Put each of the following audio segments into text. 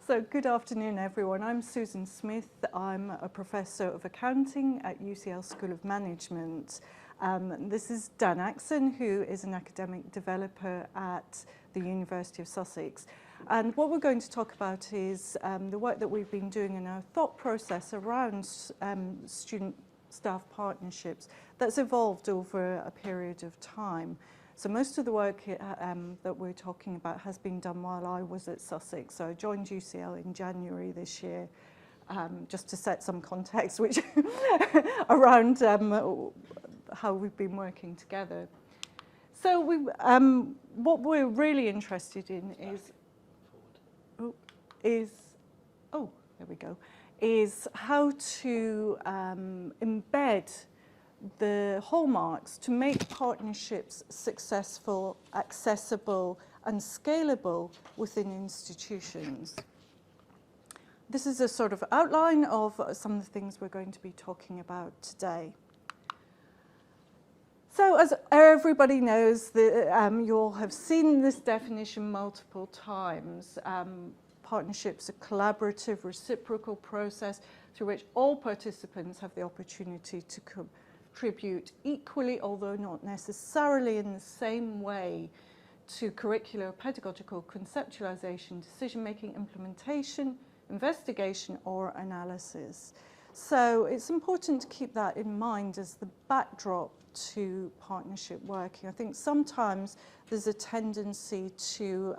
So good afternoon, everyone. I'm Susan Smith. I'm a professor of accounting at UCL School of Management. This is Dan Axon, who is an academic developer at the University of Sussex. And what we're going to talk about is the work that we've been doing in our thought process around student-staff partnerships that's evolved over a period of time. So most of the work that we're talking about has been done while I was at Sussex. So I joined UCL in January this year, just to set some context which around how we've been working together. So what we're really interested in is how to embed the hallmarks to make partnerships successful, accessible, and scalable within institutions. This is a sort of outline of some of the things we're going to be talking about today. So as everybody knows, you all have seen this definition multiple times. Partnerships are a collaborative, reciprocal process through which all participants have the opportunity to contribute equally, although not necessarily in the same way, to curricular, pedagogical conceptualization, decision-making, implementation, investigation, or analysis. So it's important to keep that in mind as the backdrop to partnership working. I think sometimes there's a tendency to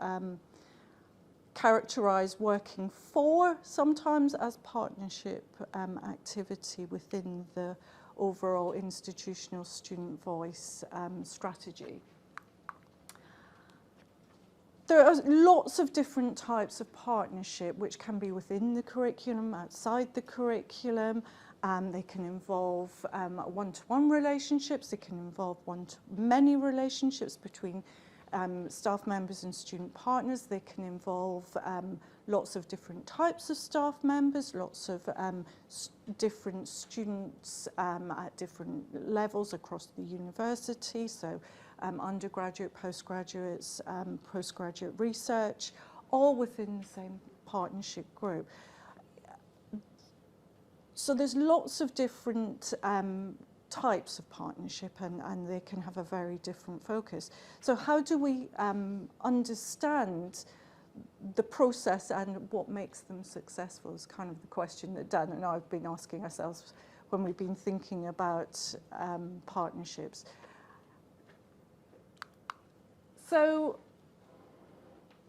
characterize working for sometimes as partnership activity within the overall institutional student voice strategy. There are lots of different types of partnership which can be within the curriculum, outside the curriculum. They can involve one-to-one relationships, they can involve one-to-many relationships between staff members and student partners. They can involve lots of different types of staff members, lots of different students at different levels across the university, so undergraduate, postgraduates, postgraduate research, all within the same partnership group. So there's lots of different types of partnership and they can have a very different focus. So how do we understand the process and what makes them successful is kind of the question that Dan and I have been asking ourselves when we've been thinking about partnerships. So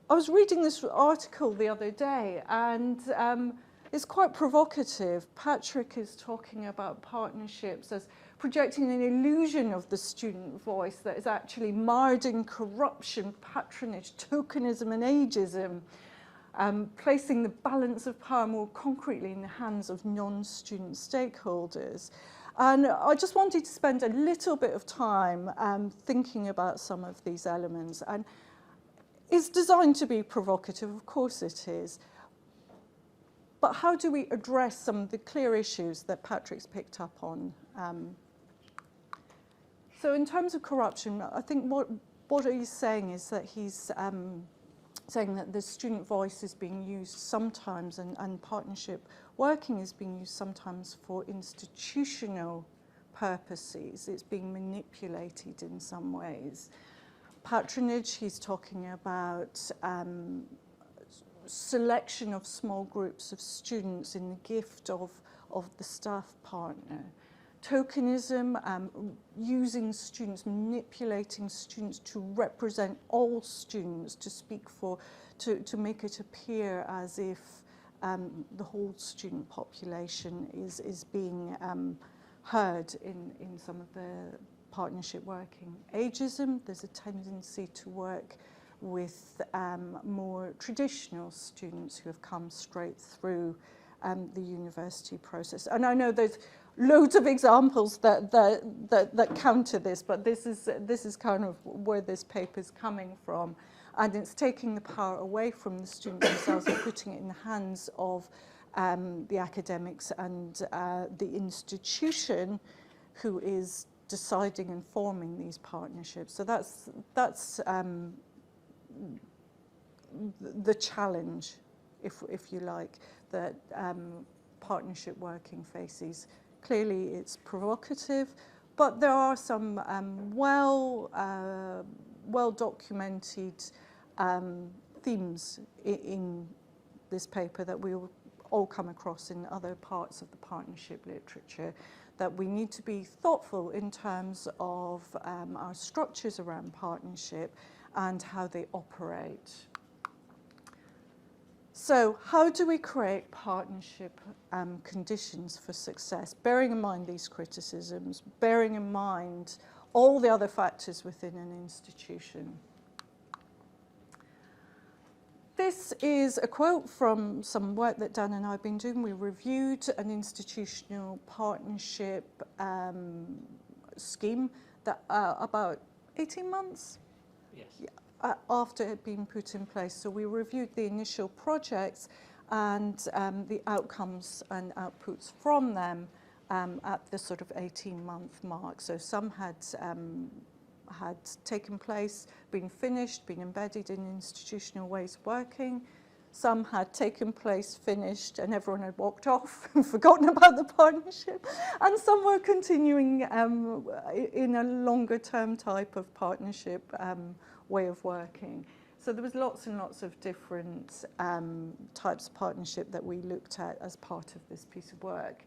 I was reading this article the other day and it's quite provocative. Patrick is talking about partnerships as projecting an illusion of the student voice that is actually marred in corruption, patronage, tokenism, and ageism, placing the balance of power more concretely in the hands of non-student stakeholders. And I just wanted to spend a little bit of time thinking about some of these elements. And it's designed to be provocative, of course it is. But how do we address some of the clear issues that Patrick's picked up on? So in terms of corruption, I think what he's saying is that he's saying that the student voice is being used sometimes and partnership working is being used sometimes for institutional purposes. It's being manipulated in some ways. Patronage, he's talking about selection of small groups of students in the gift of the staff partner. Tokenism, using students, manipulating students to represent all students, to speak for, to make it appear as if the whole student population is being heard in some of the partnership working. Ageism, there's a tendency to work with more traditional students who have come straight through the university process. And I know there's loads of examples that counter this, but this is kind of where this paper's coming from. And it's taking the power away from the students themselves and putting it in the hands of the academics and the institution who is deciding and forming these partnerships. So that's the challenge if you like, that partnership working faces. Clearly it's provocative, but there are some well-documented themes in this paper that we'll all come across in other parts of the partnership literature, that we need to be thoughtful in terms of our structures around partnership and how they operate. So how do we create partnership conditions for success, bearing in mind these criticisms, bearing in mind all the other factors within an institution? This is a quote from some work that Dan and I have been doing. We reviewed an institutional partnership scheme that about 18 months after it had been put in place. So we reviewed the initial projects and the outcomes and outputs from them at the sort of 18-month mark. So some had taken place, been finished, been embedded in institutional ways of working. Some had taken place, finished, and everyone had walked off and forgotten about the partnership. And some were continuing in a longer-term type of partnership way of working. So there was lots and lots of different types of partnership that we looked at as part of this piece of work.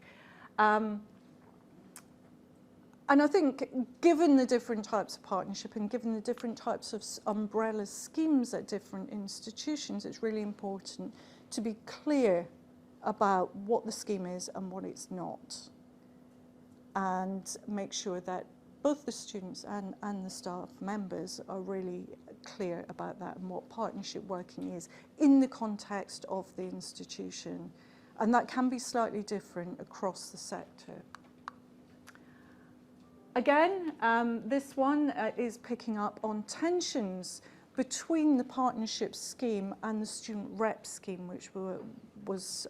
And I think, given the different types of partnership and given the different types of umbrella schemes at different institutions, it's really important to be clear about what the scheme is and what it's not, and make sure that both the students and the staff members are really clear about that and what partnership working is in the context of the institution. And that can be slightly different across the sector. Again, this one is picking up on tensions between the partnership scheme and the student rep scheme, which was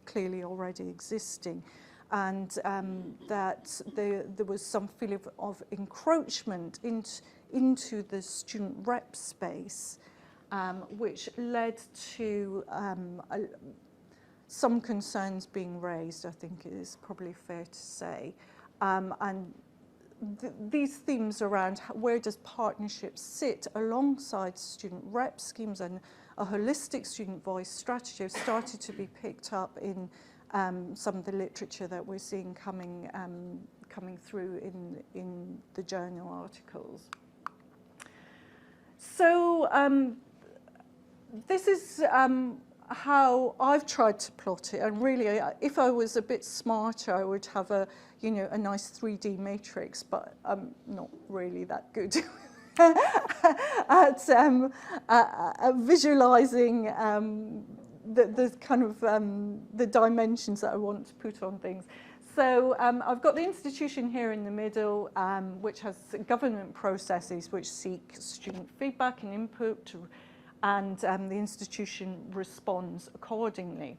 clearly already existing, and that there was some feeling of encroachment into the student rep space, which led to some concerns being raised, I think it is probably fair to say. And these themes around where does partnership sit alongside student rep schemes and a holistic student voice strategy have started to be picked up in some of the literature that we're seeing coming through in the journal articles. So this is how I've tried to plot it, and really, if I was a bit smarter, I would have a nice 3D matrix, but I'm not really that good at visualizing the kind of the dimensions that I want to put on things. So I've got the institution here in the middle, which has government processes which seek student feedback and input, and the institution responds accordingly.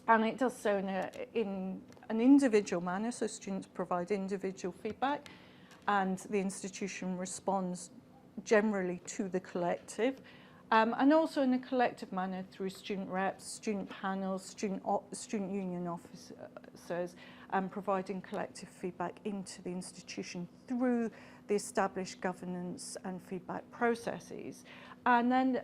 And it does so in an individual manner, so students provide individual feedback, and the institution responds generally to the collective, and also in a collective manner through student reps, student panels, student union officers, providing collective feedback into the institution through the established governance and feedback processes. And then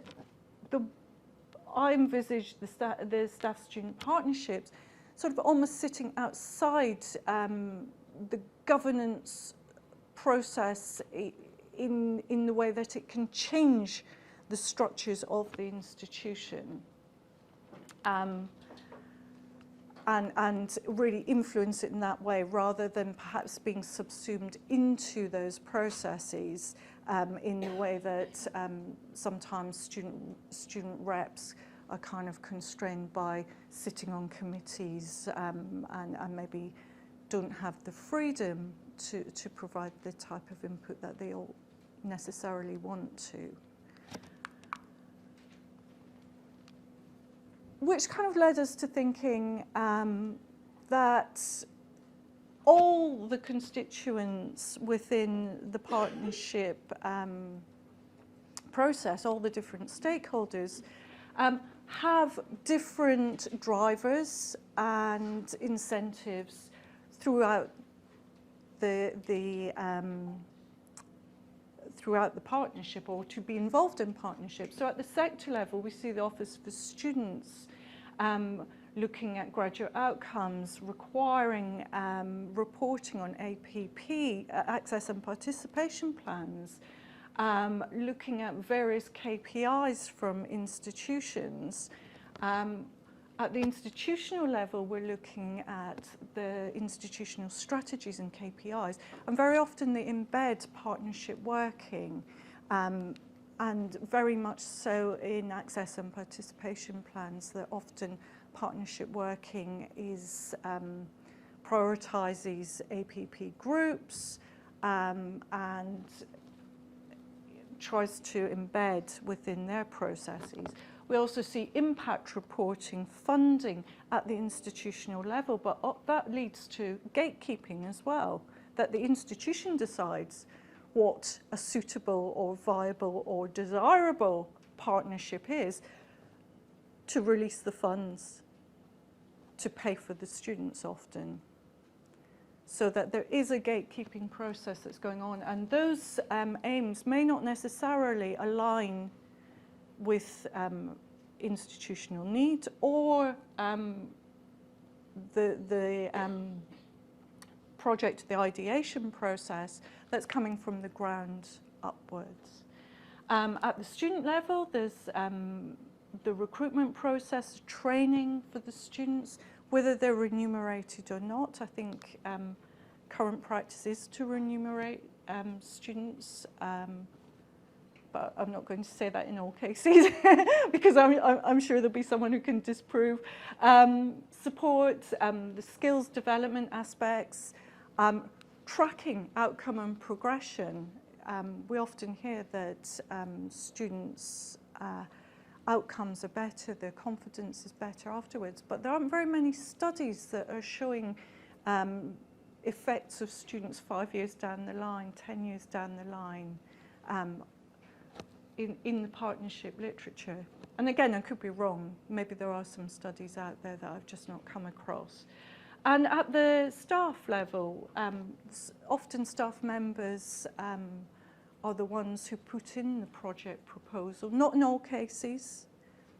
I envisage the staff-student partnerships sort of almost sitting outside the governance process in the way that it can change the structures of the institution and really influence it in that way, rather than perhaps being subsumed into those processes in the way that sometimes student reps are kind of constrained by sitting on committees and maybe don't have the freedom to provide the type of input that they all necessarily want to. Which kind of led us to thinking that all the constituents within the partnership process, all the different stakeholders, have different drivers and incentives throughout throughout the partnership, or to be involved in partnerships. So at the sector level, we see the Office for Students looking at graduate outcomes, requiring reporting on APP, access and participation plans, looking at various KPIs from institutions. At the institutional level, we're looking at the institutional strategies and KPIs, and very often they embed partnership working, and very much so in access and participation plans, that often partnership working is prioritises APP groups and tries to embed within their processes. We also see impact reporting funding at the institutional level, but that leads to gatekeeping as well, that the institution decides what a suitable or viable or desirable partnership is to release the funds to pay for the students often. So that there is a gatekeeping process that's going on, and those aims may not necessarily align with institutional need or the project, the ideation process that's coming from the ground upwards. At the student level, there's the recruitment process, training for the students, whether they're remunerated or not. I think current practice is to remunerate students, but I'm not going to say that in all cases because I'm sure there'll be someone who can disprove. Support, the skills development aspects, tracking outcome and progression. We often hear that students' outcomes are better, their confidence is better afterwards, but there aren't very many studies that are showing effects of students 5 years down the line, 10 years down the line, in the partnership literature. And again, I could be wrong. Maybe there are some studies out there that I've just not come across. And at the staff level, often staff members are the ones who put in the project proposal. Not in all cases,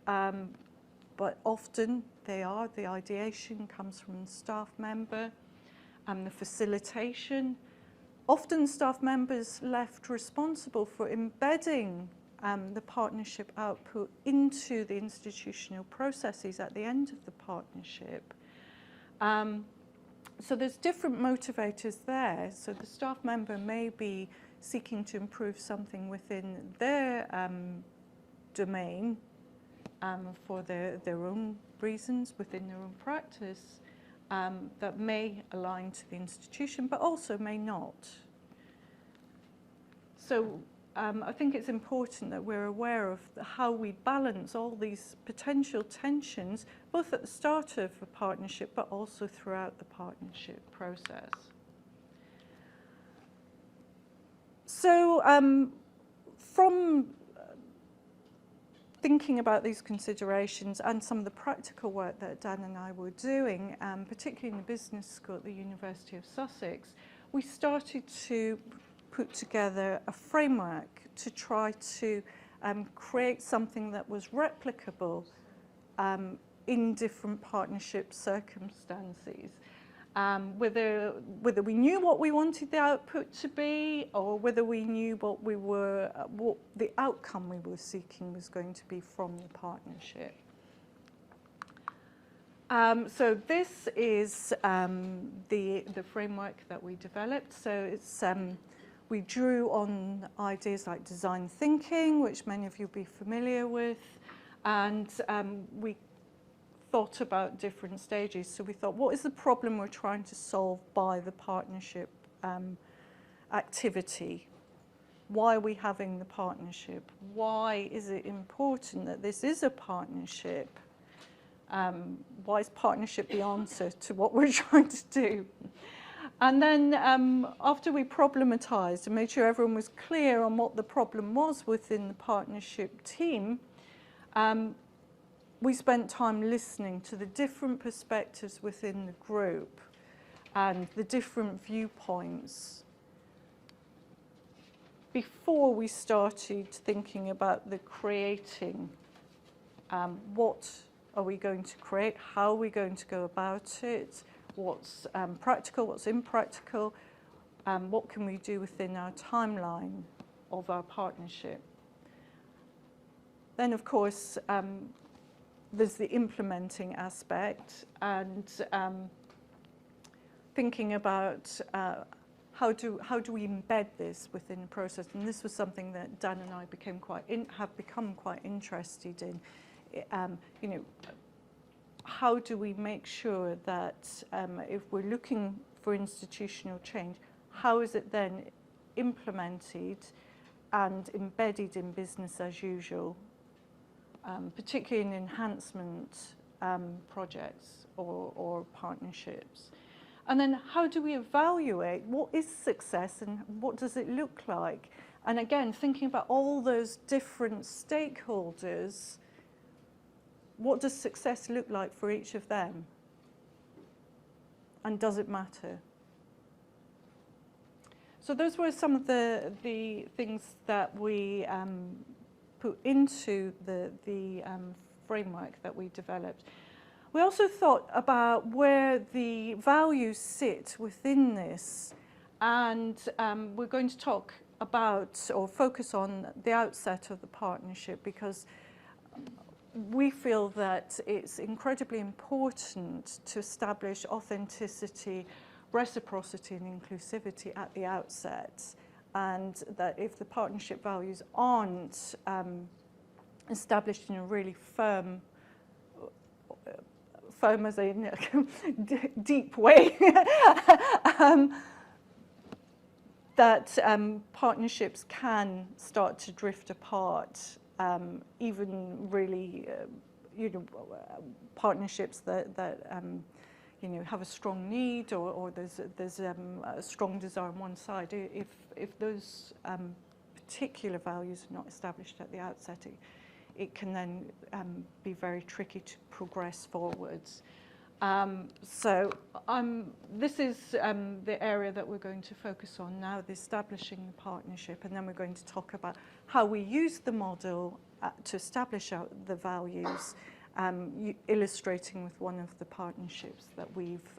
but often they are. The ideation comes from the staff member, and the facilitation. Often staff members left responsible for embedding the partnership output into the institutional processes at the end of the partnership. So there's different motivators there. So the staff member may be seeking to improve something within their domain for their own reasons within their own practice that may align to the institution, but also may not. So I think it's important that we're aware of how we balance all these potential tensions, both at the start of a partnership, but also throughout the partnership process. So from thinking about these considerations and some of the practical work that Dan and I were doing, particularly in the business school at the University of Sussex, we started to put together a framework to try to create something that was replicable in different partnership circumstances. Whether we knew what we wanted the output to be, or whether we knew what the outcome we were seeking was going to be from the partnership. So this is the framework that we developed. So it's we drew on ideas like design thinking, which many of you will be familiar with, and we thought about different stages. So we thought, what is the problem we're trying to solve by the partnership activity? Why are we having the partnership? Why is it important that this is a partnership? Why is partnership the answer to what we're trying to do? And then after we problematized and made sure everyone was clear on what the problem was within the partnership team, we spent time listening to the different perspectives within the group and the different viewpoints before we started thinking about the creating. What are we going to create? How are we going to go about it? What's practical, what's impractical? What can we do within our timeline of our partnership? Then, of course, there's the implementing aspect and thinking about how do we embed this within the process. And this was something that Dan and I have become quite interested in. You know, how do we make sure that if we're looking for institutional change, how is it then implemented and embedded in business as usual, particularly in enhancement projects or partnerships? And then how do we evaluate what is success and what does it look like? And again, thinking about all those different stakeholders, what does success look like for each of them? And does it matter? So those were some of the things that we put into the framework that we developed. We also thought about where the values sit within this, and we're going to talk about or focus on the outset of the partnership, because we feel that it's incredibly important to establish authenticity, reciprocity and inclusivity at the outset, and that if the partnership values aren't established in a really firm as in deep way, that partnerships can start to drift apart, even really, partnerships that have a strong need or there's a strong desire on one side. If those particular values are not established at the outset, it can then be very tricky to progress forwards. This is the area that we're going to focus on now, the establishing the partnership, and then we're going to talk about how we use the model to establish the values, illustrating with one of the partnerships that we've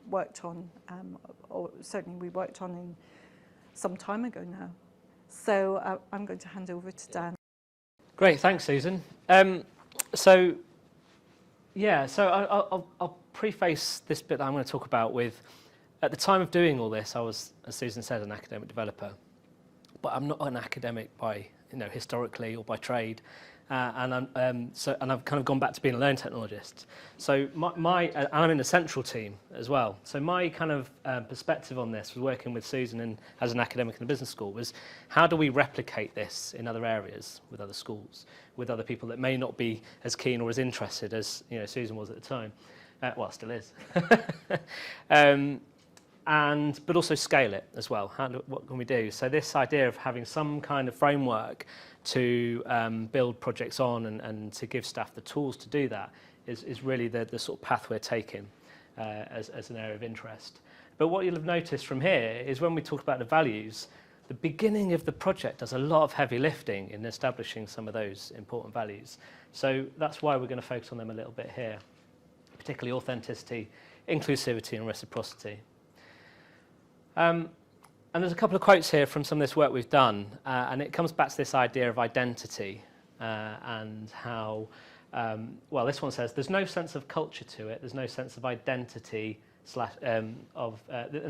worked on, or certainly we worked on in some time ago now. So I'm going to hand over to Dan. Great, thanks, Susan. I'll preface this bit that I'm going to talk about with, at the time of doing all this, I was, as Susan said, an academic developer, but I'm not an academic by, historically or by trade, and I've kind of gone back to being a learning technologist. So and I'm in the central team as well. So my kind of perspective on this was working with Susan and as an academic in the business school was, how do we replicate this in other areas with other schools, with other people that may not be as keen or as interested as Susan was at the time, well, still is, but also scale it as well. What can we do? So this idea of having some kind of framework to build projects on and to give staff the tools to do that is really the sort of path we're taking as an area of interest. But what you'll have noticed from here is when we talk about the values, the beginning of the project does a lot of heavy lifting in establishing some of those important values. So that's why we're going to focus on them a little bit here, particularly authenticity, inclusivity and reciprocity. And there's a couple of quotes here from some of this work we've done, and it comes back to this idea of identity and how, this one says, there's no sense of culture to it, there's no sense of identity, and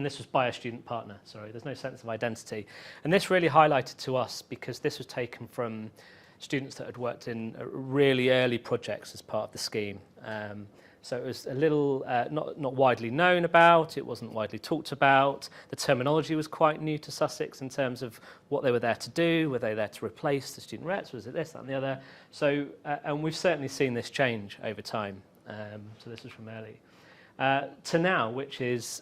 this was by a student partner, sorry, there's no sense of identity. And this really highlighted to us because this was taken from students that had worked in really early projects as part of the scheme. So it was a little not widely known about, it wasn't widely talked about. The terminology was quite new to Sussex in terms of what they were there to do. Were they there to replace the student reps? Was it this, that and the other? So, and we've certainly seen this change over time. So this is from early. To now, which is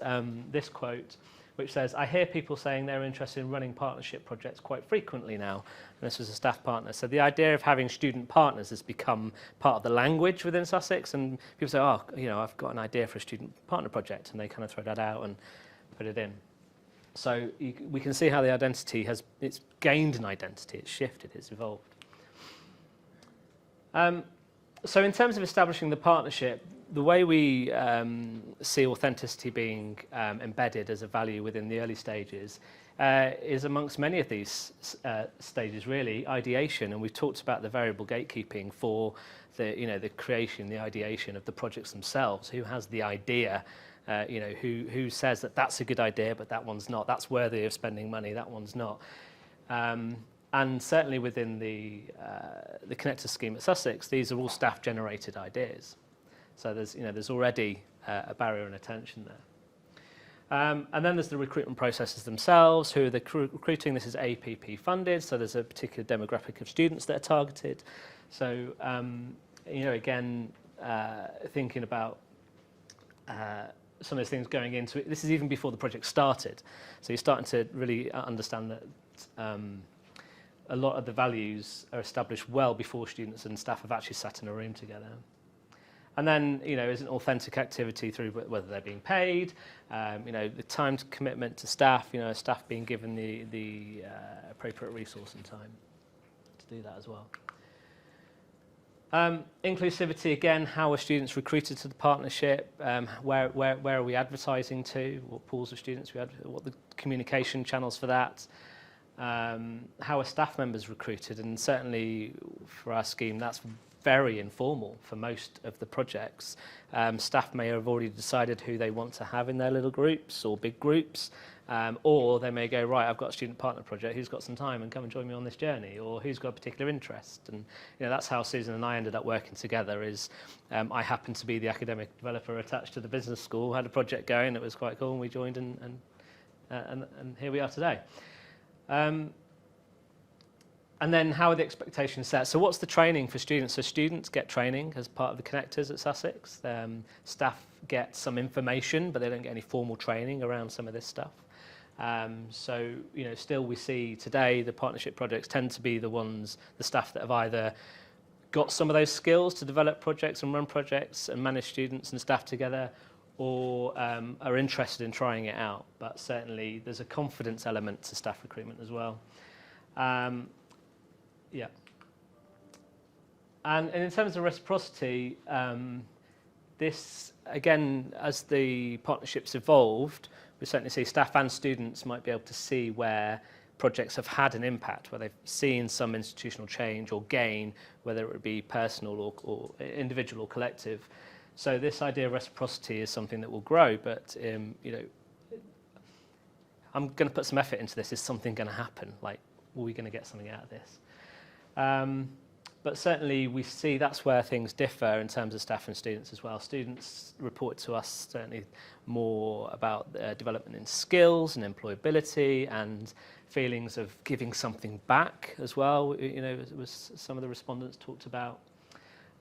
this quote, which says, I hear people saying they're interested in running partnership projects quite frequently now. And this was a staff partner. So the idea of having student partners has become part of the language within Sussex. And people say, oh, you know, I've got an idea for a student partner project. And they kind of throw that out and put it in. So we can see how the identity it's gained an identity, it's shifted, it's evolved. So in terms of establishing the partnership, the way we see authenticity being embedded as a value within the early stages is amongst many of these stages, really, ideation. And we've talked about the variable gatekeeping for the creation, the ideation of the projects themselves. Who has the idea? Who says that that's a good idea, but that one's not. That's worthy of spending money. That one's not. And certainly within the connector scheme at Sussex, these are all staff-generated ideas. So there's already a barrier and a tension there. And then there's the recruitment processes themselves. Who are the recruiting? This is APP funded, so there's a particular demographic of students that are targeted. So again, thinking about some of those things going into it. This is even before the project started. So you're starting to really understand that a lot of the values are established well before students and staff have actually sat in a room together. And then, is an authentic activity through whether they're being paid, the time commitment to staff, staff being given the appropriate resource and time to do that as well. Inclusivity, again, how are students recruited to the partnership? Where are we advertising to? What pools of students we have? What are the communication channels for that? How are staff members recruited? And certainly for our scheme, that's very informal for most of the projects. Staff may have already decided who they want to have in their little groups or big groups. Or they may go, right, I've got a student partner project, who's got some time and come and join me on this journey, or who's got a particular interest. And that's how Susan and I ended up working together. Is I happened to be the academic developer attached to the business school, had a project going that was quite cool, and we joined and here we are today. And then how are the expectations set? So what's the training for students? So students get training as part of the connectors at Sussex. Staff get some information, but they don't get any formal training around some of this stuff. Still we see today the partnership projects tend to be the staff that have either got some of those skills to develop projects and run projects and manage students and staff together, or are interested in trying it out. But certainly there's a confidence element to staff recruitment as well. Yeah. And in terms of reciprocity, this, again, as the partnerships evolved, we certainly see staff and students might be able to see where projects have had an impact, where they've seen some institutional change or gain, whether it would be personal or individual or collective. So this idea of reciprocity is something that will grow, but I'm going to put some effort into this. Is something going to happen? Like, are we going to get something out of this? But certainly we see that's where things differ in terms of staff and students as well. Students report to us certainly more about development in skills and employability and feelings of giving something back as well. It was some of the respondents talked about.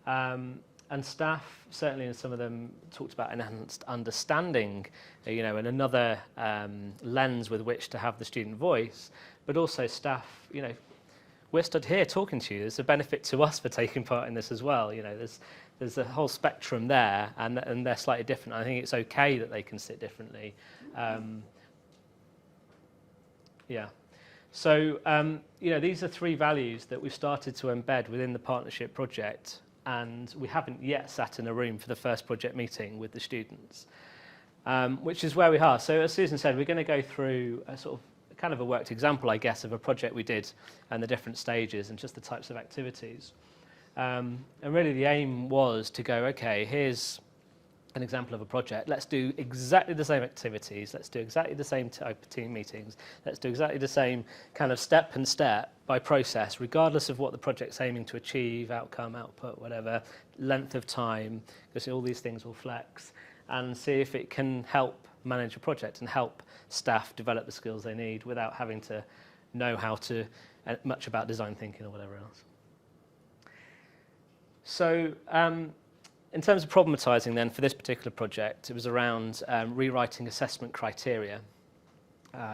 And staff, certainly, and some of them talked about enhanced understanding, and another lens with which to have the student voice, but also staff, we're stood here talking to you. There's a benefit to us for taking part in this as well. There's a whole spectrum there, and they're slightly different. I think it's okay that they can sit differently. Yeah. So, these are three values that we've started to embed within the partnership project, and we haven't yet sat in a room for the first project meeting with the students, which is where we are. So, as Susan said, we're going to go through a sort of kind of a worked example, I guess, of a project we did and the different stages and just the types of activities. And really the aim was to go, okay, here's an example of a project. Let's do exactly the same activities. Let's do exactly the same type of team meetings. Let's do exactly the same kind of step by process, regardless of what the project's aiming to achieve, outcome, output, whatever, length of time, because all these things will flex, and see if it can help manage a project and help staff develop the skills they need without having to know much about design thinking or whatever else. So in terms of problematizing then for this particular project, it was around rewriting assessment criteria.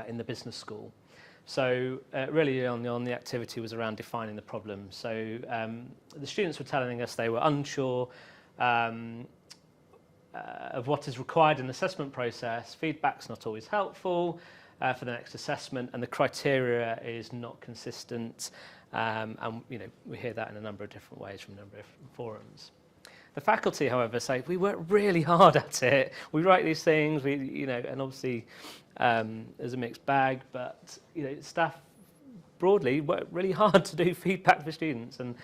in the business school. So really on the activity was around defining the problem. So the students were telling us they were unsure of what is required in the assessment process. Feedback's not always helpful for the next assessment, and the criteria is not consistent. And we hear that in a number of different ways from a number of different forums. The faculty, however, say we work really hard at it. We write these things, and obviously there's a mixed bag, but staff broadly work really hard to do feedback for students, and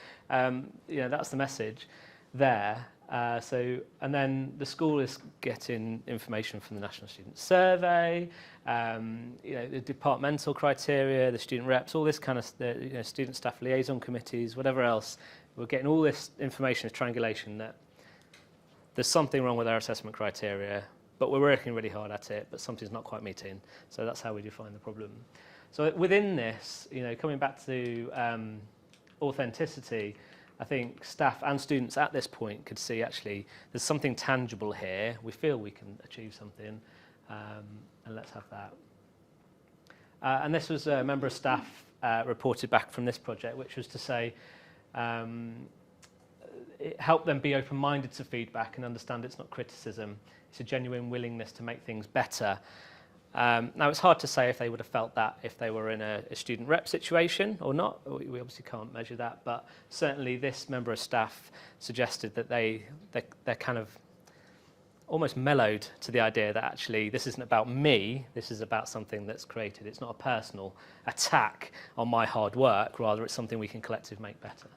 that's the message there. And then the school is getting information from the National Student Survey, the departmental criteria, the student reps, all this kind of student staff liaison committees, whatever else. We're getting all this information as triangulation that there's something wrong with our assessment criteria, but we're working really hard at it, but something's not quite meeting. So that's how we define the problem. So within this, coming back to authenticity, I think staff and students at this point could see actually there's something tangible here. We feel we can achieve something, and let's have that. And this was a member of staff reported back from this project, which was to say it helped them be open-minded to feedback and understand it's not criticism. It's a genuine willingness to make things better. Now, it's hard to say if they would have felt that if they were in a student rep situation or not. We obviously can't measure that, but certainly this member of staff suggested that they're kind of almost mellowed to the idea that actually this isn't about me, this is about something that's created. It's not a personal attack on my hard work, rather it's something we can collectively make better.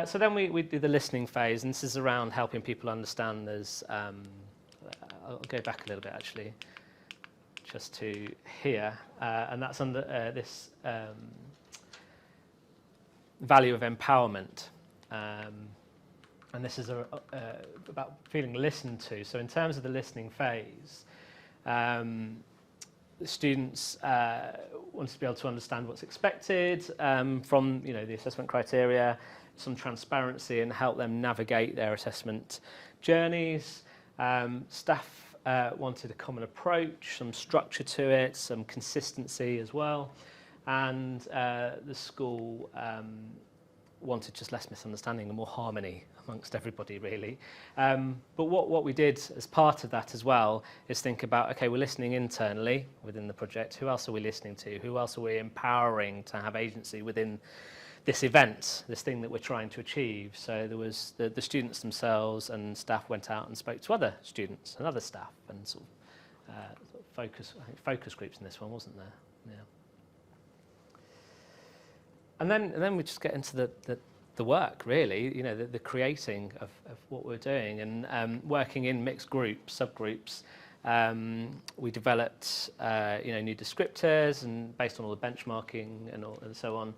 So then we do the listening phase, and this is around helping people understand there's, I'll go back a little bit actually, just to here, and that's under this value of empowerment. And this is about feeling listened to. So in terms of the listening phase, the students want to be able to understand what's expected from the assessment criteria, some transparency, and help them navigate their assessment journeys. Staff wanted a common approach, some structure to it, some consistency as well, and the school wanted just less misunderstanding and more harmony amongst everybody, really. But what we did as part of that as well is think about, okay, we're listening internally within the project. Who else are we listening to? Who else are we empowering to have agency within this event, this thing that we're trying to achieve? So there was the students themselves, and staff went out and spoke to other students and other staff, and sort of focus groups in this one, wasn't there? Yeah. And then we just get into the work, really, the creating of what we're doing, and working in mixed groups, subgroups. We developed new descriptors, and based on all the benchmarking and so on,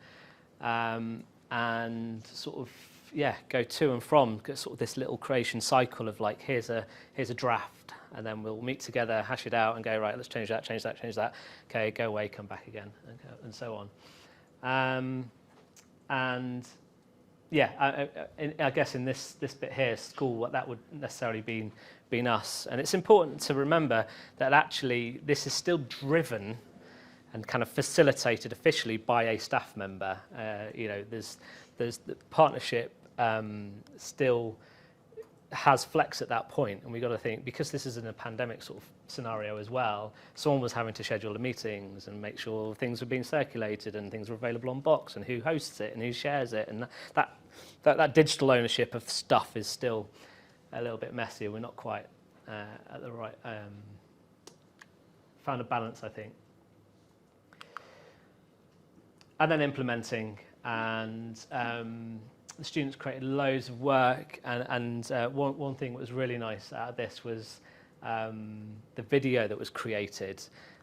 and sort of go to and from sort of this little creation cycle of like, here's a draft, and then we'll meet together, hash it out, and go, right, let's change that, change that, change that. Okay, go away, come back again, and so on. I guess in this bit here, school, that would necessarily been us. And it's important to remember that actually this is still driven and kind of facilitated officially by a staff member. There's the partnership still has flex at that point, and we've got to think, because this is in a pandemic sort of scenario as well, someone was having to schedule the meetings and make sure things were being circulated and things were available on Box, and who hosts it and who shares it, and that digital ownership of stuff is still a little bit messy. We're not quite at the right found a balance, I think. And then implementing, and the students created loads of work, and one thing that was really nice out of this was the video that was created.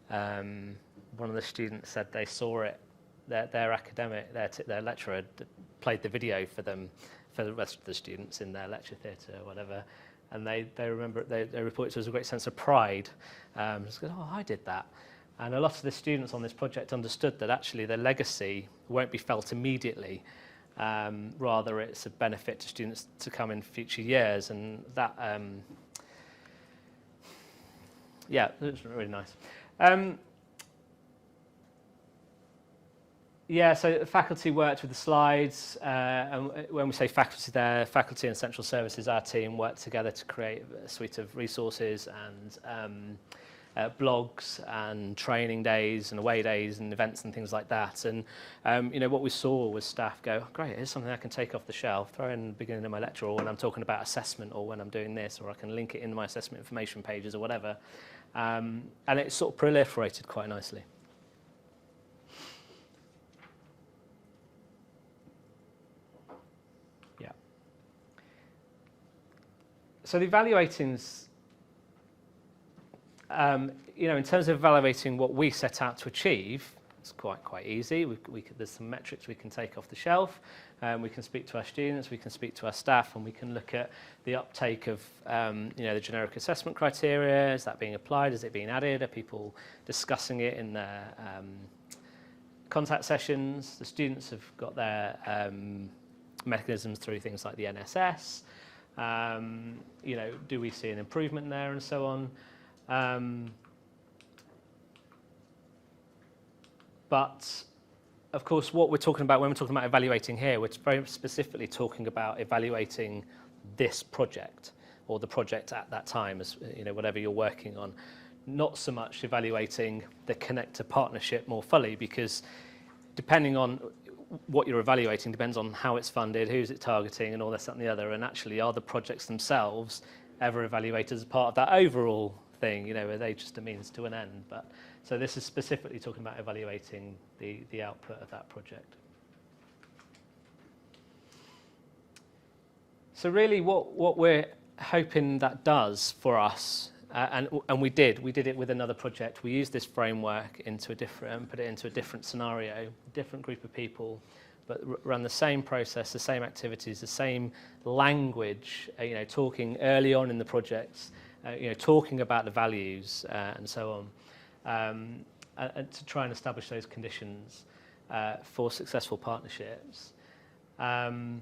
One of the students said they saw it, their academic, their lecturer played the video for them, for the rest of the students in their lecture theatre or whatever, and they remember, they reported there was a great sense of pride. Just go, oh, I did that. And a lot of the students on this project understood that actually their legacy won't be felt immediately. Rather, it's a benefit to students to come in future years, and that Yeah, it was really nice. Yeah, so faculty worked with the slides, and when we say faculty there, faculty and central services, our team worked together to create a suite of resources and blogs and training days and away days and events and things like that. And what we saw was staff go, great, here's something I can take off the shelf, throw in the beginning of my lecture, or when I'm talking about assessment, or when I'm doing this, or I can link it in my assessment information pages or whatever. And it sort of proliferated quite nicely. Yeah. So the evaluating's, in terms of evaluating what we set out to achieve, it's quite easy. There's some metrics we can take off the shelf. We can speak to our students, we can speak to our staff, and we can look at the uptake of the generic assessment criteria. Is that being applied? Is it being added? Are people discussing it in their contact sessions? The students have got their mechanisms through things like the NSS. Do we see an improvement there, and so on? But of course, what we're talking about when we're talking about evaluating here, we're very specifically talking about evaluating this project or the project at that time, as whatever you're working on. Not so much evaluating the Connector partnership more fully, because depending on what you're evaluating depends on how it's funded, who's it targeting, and all this, that, and the other. And actually, are the projects themselves ever evaluated as part of that overall thing? Are they just a means to an end? But so this is specifically talking about evaluating the output of that project. So really what we're hoping that does for us, and we did it with another project. We used this framework put it into a different scenario, different group of people, but run the same process, the same activities, the same language, talking early on in the projects, talking about the values and so on. And to try and establish those conditions for successful partnerships. And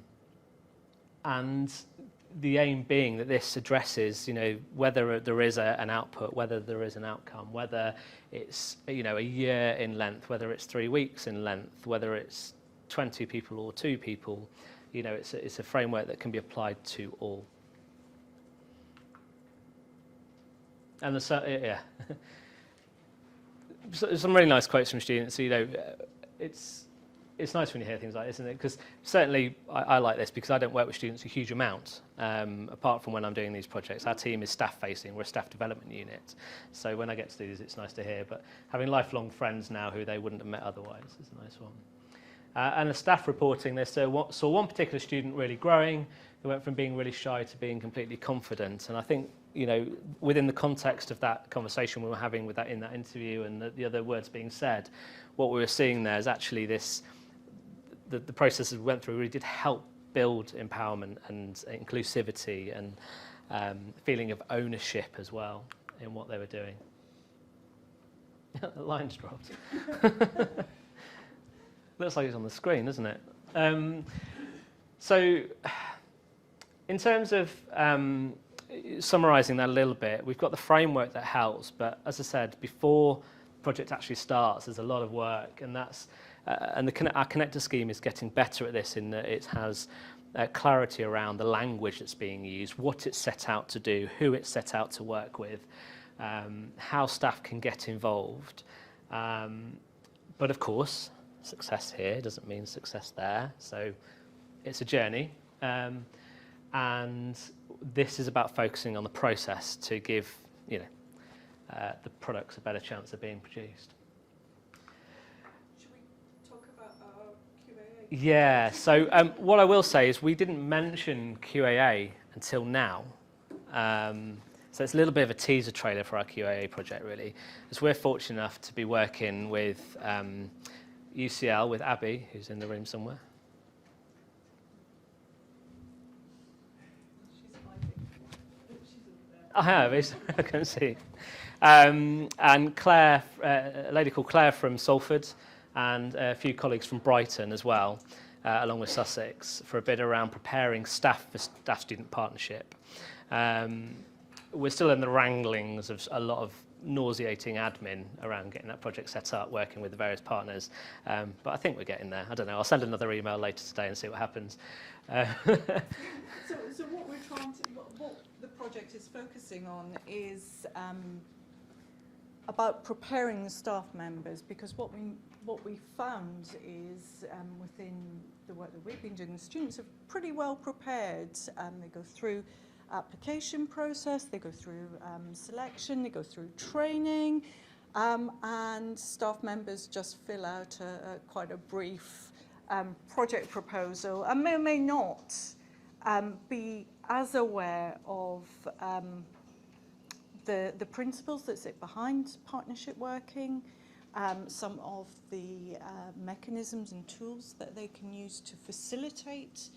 the aim being that this addresses, whether there is an output, whether there is an outcome, whether it's, a year in length, whether it's 3 weeks in length, whether it's 20 people or 2 people, it's a framework that can be applied to all. And some really nice quotes from students. It's nice when you hear things like this, isn't it? Because certainly I like this because I don't work with students a huge amount, apart from when I'm doing these projects. Our team is staff-facing. We're a staff development unit. So when I get to do this, it's nice to hear. But having lifelong friends now who they wouldn't have met otherwise is a nice one. And the staff reporting this, saw one particular student really growing. They went from being really shy to being completely confident. And I think, within the context of that conversation we were having with that in that interview and the other words being said, what we were seeing there is actually the processes we went through really did help build empowerment and inclusivity and feeling of ownership as well in what they were doing. The line's dropped. Looks like it's on the screen, doesn't it? So in terms of summarising that a little bit, we've got the framework that helps, but as I said, before the project actually starts, there's a lot of work, and our Connector scheme is getting better at this in that it has clarity around the language that's being used, what it's set out to do, who it's set out to work with, how staff can get involved. But of course, success here doesn't mean success there, so it's a journey. And this is about focusing on the process to give, the products a better chance of being produced. Should we talk about our QAA? Yeah, so what I will say is we didn't mention QAA until now. So it's a little bit of a teaser trailer for our QAA project, really, as we're fortunate enough to be working with UCL, with Abby, who's in the room somewhere. I have, I can see. And Claire, a lady called Claire from Salford, and a few colleagues from Brighton as well, along with Sussex, for a bit around preparing staff for staff-student partnership. We're still in the wranglings of a lot of nauseating admin around getting that project set up, working with the various partners. But I think we're getting there. I don't know. I'll send another email later today and see what happens. So what we're trying to, what the project is focusing on is about preparing the staff members, because what we found is within the work that we've been doing, the students are pretty well prepared. They go through application process, they go through selection, they go through training, and staff members just fill out quite a brief project proposal, and may or may not be as aware of the principles that sit behind partnership working, some of the mechanisms and tools that they can use to facilitate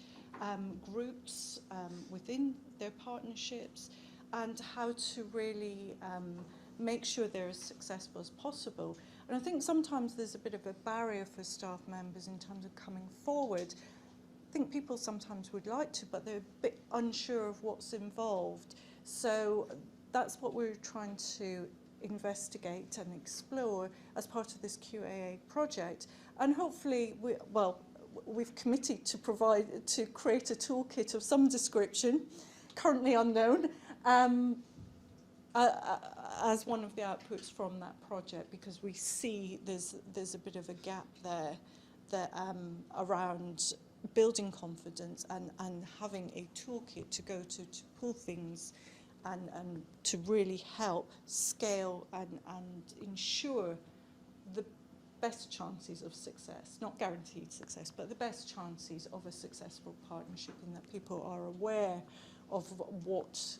groups within their partnerships, and how to really make sure they're as successful as possible. And I think sometimes there's a bit of a barrier for staff members in terms of coming forward. I think people sometimes would like to, but they're a bit unsure of what's involved. So that's what we're trying to investigate and explore as part of this QAA project. And hopefully, we've committed to create a toolkit of some description, currently unknown, as one of the outputs from that project, because we see there's a bit of a gap there that around building confidence and having a toolkit to go to pull things and to really help scale and ensure the best chances of success, not guaranteed success, but the best chances of a successful partnership, in that people are aware of what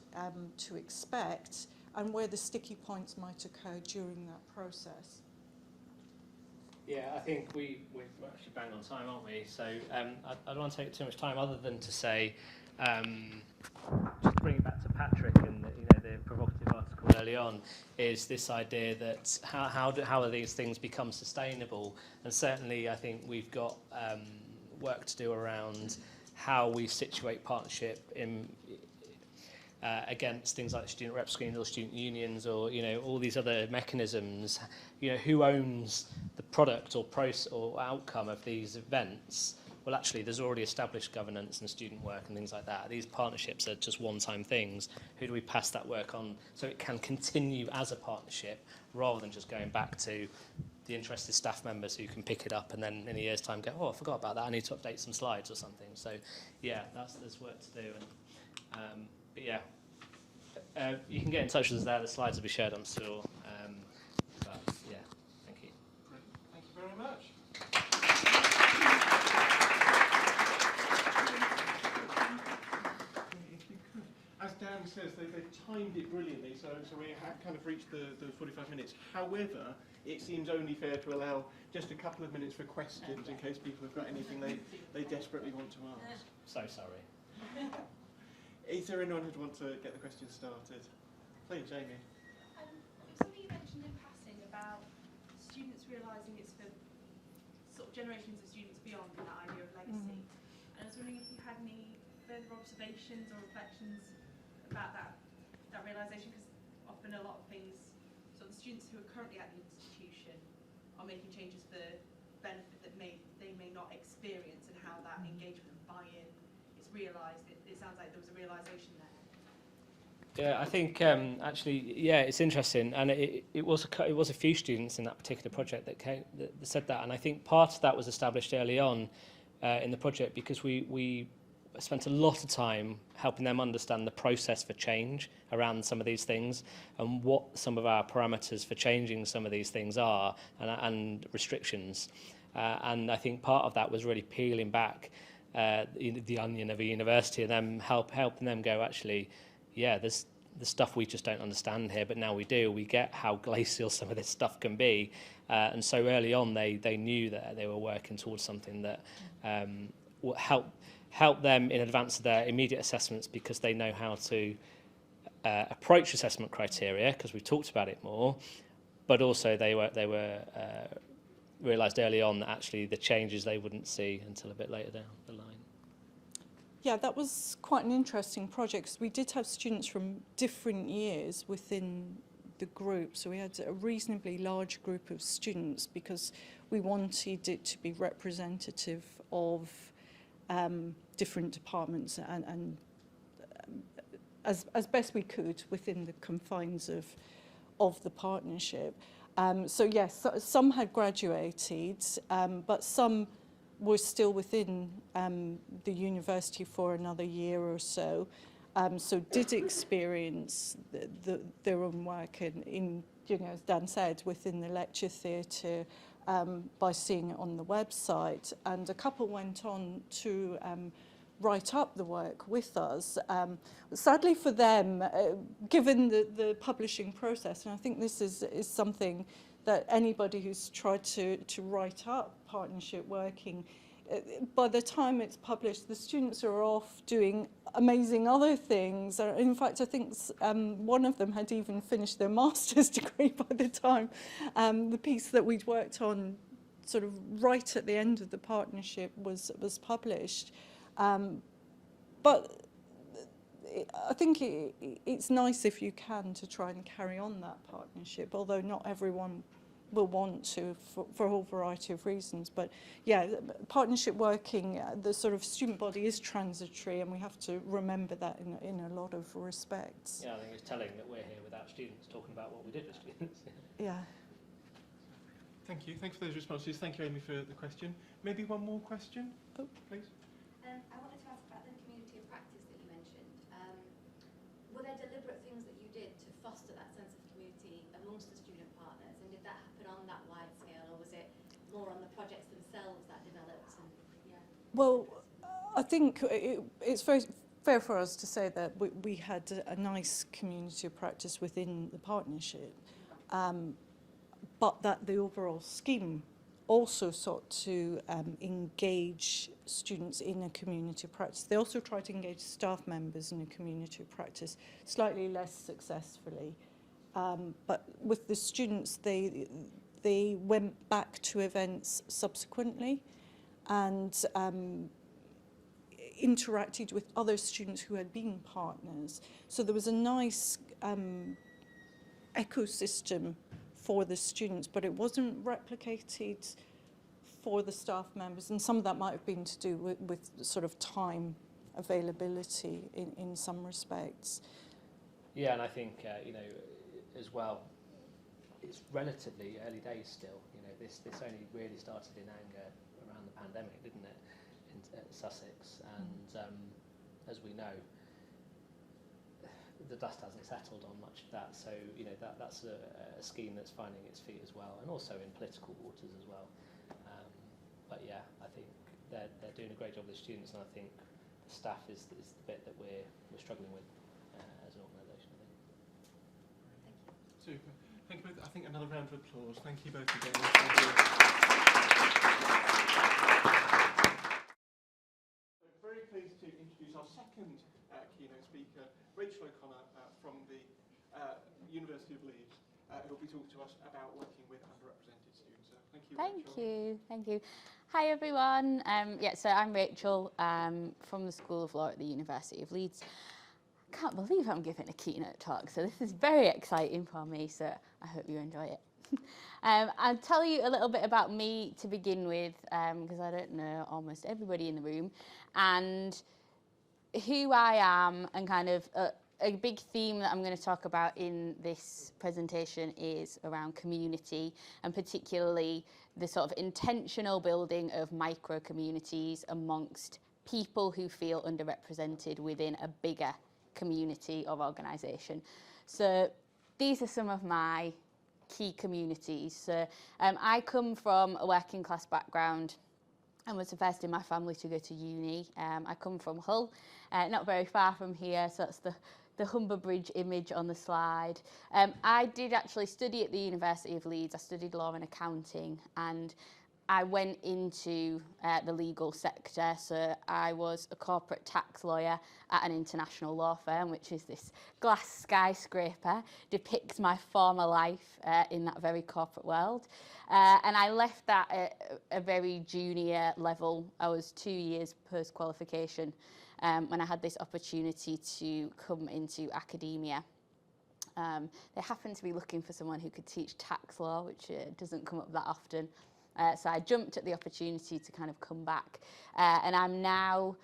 to expect and where the sticky points might occur during that process. Yeah, I think we're actually bang on time, aren't we? So I don't want to take too much time, other than to say, just to bring it back to Patrick and the provocative article early on, is this idea that how are these things become sustainable? And certainly I think we've got work to do around how we situate partnership in against things like student rep schemes or student unions, or all these other mechanisms. Who owns the product or process or outcome of these events? Well, actually, there's already established governance and student work and things like that. These partnerships are just one-time things. Who do we pass that work on so it can continue as a partnership, rather than just going back to the interested staff members who can pick it up and then in a year's time go, oh, I forgot about that, I need to update some slides or something. So, yeah, there's work to do. And but yeah, you can get in touch with us there. The slides will be shared, I'm sure. But yeah, thank you. Thank you very much. As Dan says, they've timed it brilliantly, so we have kind of reached the 45 minutes. However, it seems only fair to allow just a couple of minutes for questions in case people have got anything they desperately want to ask. So sorry. Is there anyone who'd want to get the questions started? Please, Amy. Something you mentioned in passing about students realising it's for sort of generations of students beyond, and that idea of legacy. And I was wondering if you had any further observations or reflections about that realisation, because often a lot of things, so the students who are currently at the institution are making changes for benefit that they may not experience, and how that engagement and buy-in is realised. It sounds like there was a realisation there. Yeah, I think actually, yeah, it's interesting, and it was a few students in that particular project that said that, and I think part of that was established early on in the project, because we spent a lot of time helping them understand the process for change around some of these things, and what some of our parameters for changing some of these things are, and restrictions. And I think part of that was really peeling back the onion of a university, and them helping them go, actually, yeah, there's the stuff we just don't understand here, but now we do. We get how glacial some of this stuff can be, and so early on they knew that they were working towards something that will help them in advance of their immediate assessments, because they know how to approach assessment criteria, because we talked about it more, but also they were realised early on that actually the changes they wouldn't see until a bit later down the line. Yeah, that was quite an interesting project, because we did have students from different years within the group. So we had a reasonably large group of students because we wanted it to be representative of different departments and as best we could within the confines of the partnership. So yes, some had graduated, but some were still within the university for another year or so. So did experience their own work in, you know, as Dan said, within the lecture theatre by seeing it on the website. And a couple went on to write up the work with us. Sadly for them, given the publishing process, and I think this is something that anybody who's tried to write up partnership working, by the time it's published, the students are off doing amazing other things. In fact, I think one of them had even finished their master's degree by the time the piece that we'd worked on sort of right at the end of the partnership was published. But I think it's nice if you can to try and carry on that partnership, although not everyone will want to for a whole variety of reasons. But yeah, partnership working, the sort of student body is transitory, and we have to remember that in a lot of respects. Yeah, I think it's telling that we're here without students talking about what we did with students. Yeah. Thank you. Thanks for those responses. Thank you, Amy, for the question. Maybe one more question, please. I wanted to ask about the community of practice that you mentioned. Were there deliberate things that you did to foster that sense of community amongst the student partners, and did that happen on that wide scale, or was it more on the projects themselves that developed? And, yeah. Well, I think it's very fair for us to say that we had a nice community of practice within the partnership, but that the overall scheme also sought to engage students in a community of practice. They also tried to engage staff members in a community of practice, slightly less successfully. But with the students, they went back to events subsequently and interacted with other students who had been partners. So there was a nice ecosystem for the students, but it wasn't replicated for the staff members, and some of that might have been to do with sort of time availability in some respects. Yeah, and I think, you know, as well, it's relatively early days still. You know, this only really started in anger around the pandemic, didn't it, at Sussex? And as we know, the dust hasn't settled on much of that. So, you know, that's a scheme that's finding its feet as well, and also in political waters as well. But yeah, I think they're doing a great job with the students, and I think the staff is the bit that we're struggling with as an organisation. I think. Thank you. Super. Thank you both. I think another round of applause. Thank you both again. Very pleased to introduce our second keynote speaker, Rachel O'Connor from the University of Leeds, who will be talking to us about working with underrepresented students. Thank you, Rachel. Thank you. Hi everyone. So I'm Rachel from the School of Law at the University of Leeds. I can't believe I'm giving a keynote talk, so this is very exciting for me, so I hope you enjoy it. I'll tell you a little bit about me to begin with, because I don't know almost everybody in the room, and who I am, and kind of a big theme that I'm going to talk about in this presentation is around community, and particularly the sort of intentional building of micro communities amongst people who feel underrepresented within a bigger community or organisation. So these are some of my key communities. So I come from a working class background and was the first in my family to go to uni. I come from Hull, not very far from here, so that's the Humber Bridge image on the slide. I did actually study at the University of Leeds. I studied law and accounting, and I went into the legal sector. So I was a corporate tax lawyer at an international law firm, which is this glass skyscraper, depicts my former life in that very corporate world. And I left that at a very junior level. I was 2 years post-qualification when I had this opportunity to come into academia. They happened to be looking for someone who could teach tax law, which doesn't come up that often. So I jumped at the opportunity to kind of come back. And I'm now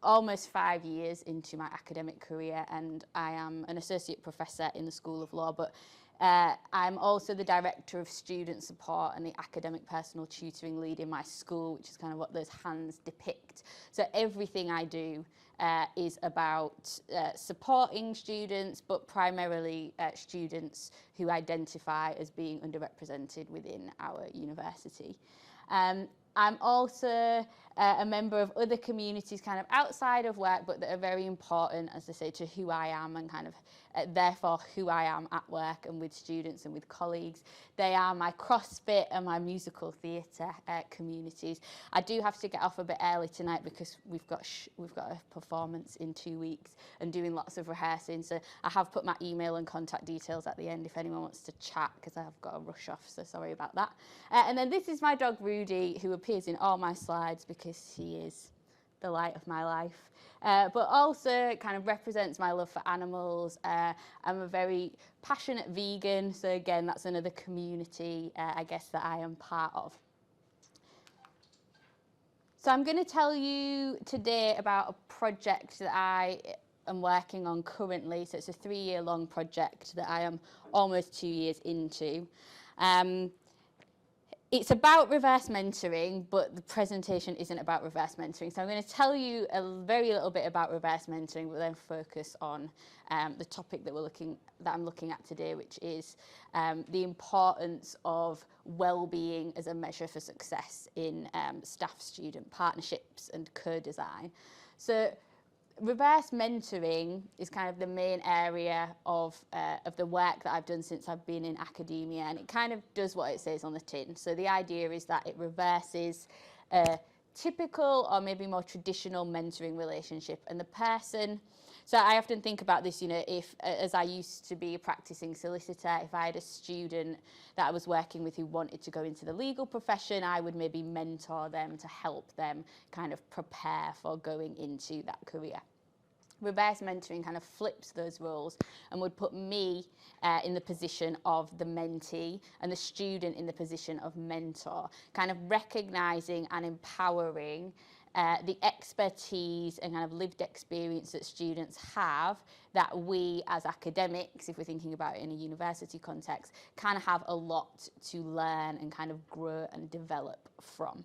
almost 5 years into my academic career, and I am an associate professor in the School of Law, but I'm also the director of student support and the academic personal tutoring lead in my school, which is kind of what those hands depict. So everything I do is about supporting students, but primarily students who identify as being underrepresented within our university. I'm also a member of other communities kind of outside of work, but that are very important, as I say, to who I am and kind of therefore who I am at work and with students and with colleagues. They are my CrossFit and my musical theatre communities. I do have to get off a bit early tonight because we've got a performance in 2 weeks and doing lots of rehearsing. So I have put my email and contact details at the end if anyone wants to chat, because I have got to rush off, so sorry about that. And then this is my dog Rudy, who appears in all my slides because he is the light of my life, but also kind of represents my love for animals. I'm a very passionate vegan, so again, that's another community, I guess, that I am part of. So I'm going to tell you today about a project that I am working on currently. So it's a 3-year-long project that I am almost 2 years into. It's about reverse mentoring, but the presentation isn't about reverse mentoring. So I'm going to tell you a very little bit about reverse mentoring, but then focus on the topic that I'm looking at today, which is the importance of well-being as a measure for success in staff-student partnerships and co-design. So reverse mentoring is kind of the main area of the work that I've done since I've been in academia, and it kind of does what it says on the tin. So the idea is that it reverses a typical or maybe more traditional mentoring relationship, and the person. So I often think about this, you know, if, as I used to be a practicing solicitor, if I had a student that I was working with who wanted to go into the legal profession, I would maybe mentor them to help them kind of prepare for going into that career. Reverse mentoring kind of flips those roles and would put me in the position of the mentee and the student in the position of mentor, kind of recognising and empowering the expertise and kind of lived experience that students have that we as academics, if we're thinking about it in a university context, can have a lot to learn and kind of grow and develop from.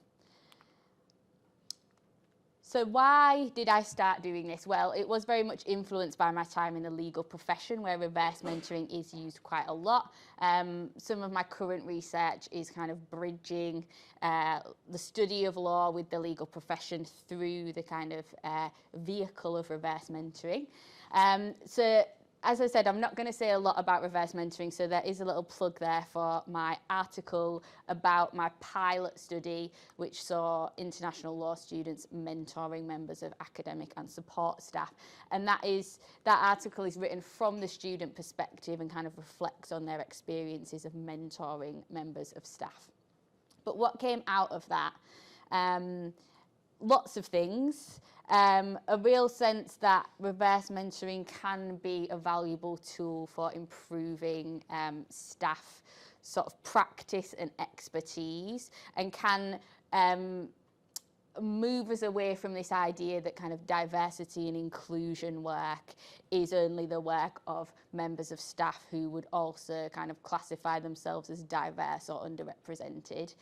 So why did I start doing this? Well, it was very much influenced by my time in the legal profession, where reverse mentoring is used quite a lot. Some of my current research is kind of bridging the study of law with the legal profession through the kind of vehicle of reverse mentoring. So as I said, I'm not going to say a lot about reverse mentoring, so there is a little plug there for my article about my pilot study, which saw international law students mentoring members of academic and support staff. And that article is written from the student perspective and kind of reflects on their experiences of mentoring members of staff. But what came out of that? Lots of things. A real sense that reverse mentoring can be a valuable tool for improving staff sort of practice and expertise, and can move us away from this idea that kind of diversity and inclusion work is only the work of members of staff who would also kind of classify themselves as diverse or underrepresented.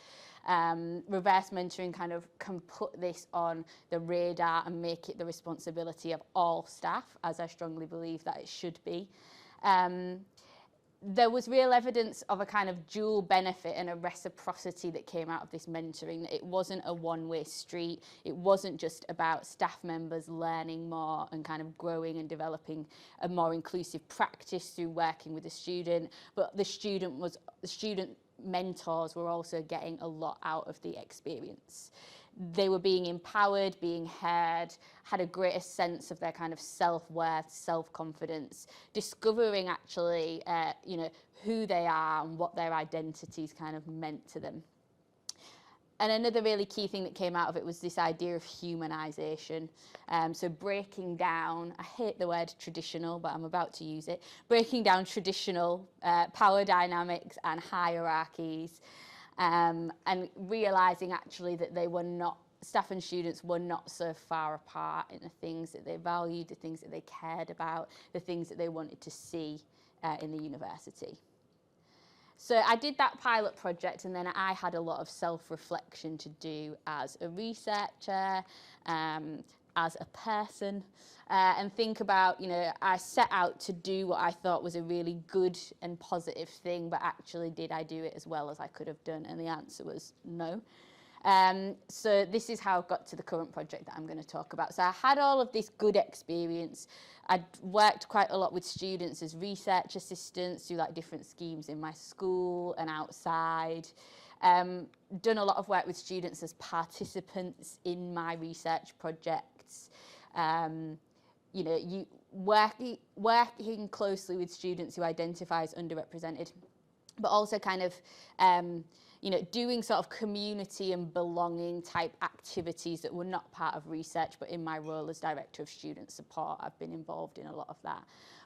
Reverse mentoring kind of can put this on the radar and make it the responsibility of all staff, as I strongly believe that it should be. There was real evidence of a kind of dual benefit and a reciprocity that came out of this mentoring, that it wasn't a one-way street. It wasn't just about staff members learning more and kind of growing and developing a more inclusive practice through working with the student, but the student mentors were also getting a lot out of the experience. They were being empowered, being heard, had a greater sense of their kind of self-worth, self-confidence, discovering actually, who they are and what their identities kind of meant to them. another really key thing that came out of it was this idea of humanisation. So breaking down, I hate the word traditional, but I'm about to use it, breaking down traditional power dynamics and hierarchies, and realising actually that they were not, staff and students were not so far apart in the things that they valued, the things that they cared about, the things that they wanted to see in the university. So I did that pilot project, and then I had a lot of self-reflection to do as a researcher, as a person, and think about, you know, I set out to do what I thought was a really good and positive thing, but actually did I do it as well as I could have done? And the answer was no. So this is how I got to the current project that I'm going to talk about. So I had all of this good experience. I'd worked quite a lot with students as research assistants through like different schemes in my school and outside. Done a lot of work with students as participants in my research projects. You know, working closely with students who identify as underrepresented, but also kind of you know, doing sort of community and belonging type activities that were not part of research, but in my role as Director of Student Support, I've been involved in a lot of that.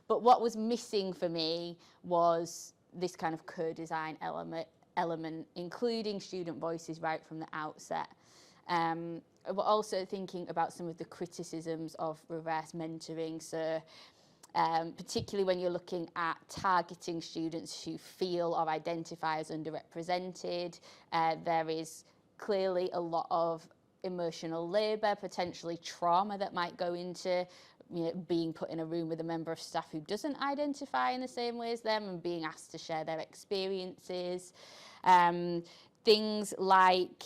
But what was missing for me was this kind of co-design element, including student voices right from the outset. But also thinking about some of the criticisms of reverse mentoring. So particularly when you're looking at targeting students who feel or identify as underrepresented. There is clearly a lot of emotional labour, potentially trauma that might go into, you know, being put in a room with a member of staff who doesn't identify in the same way as them and being asked to share their experiences. Things like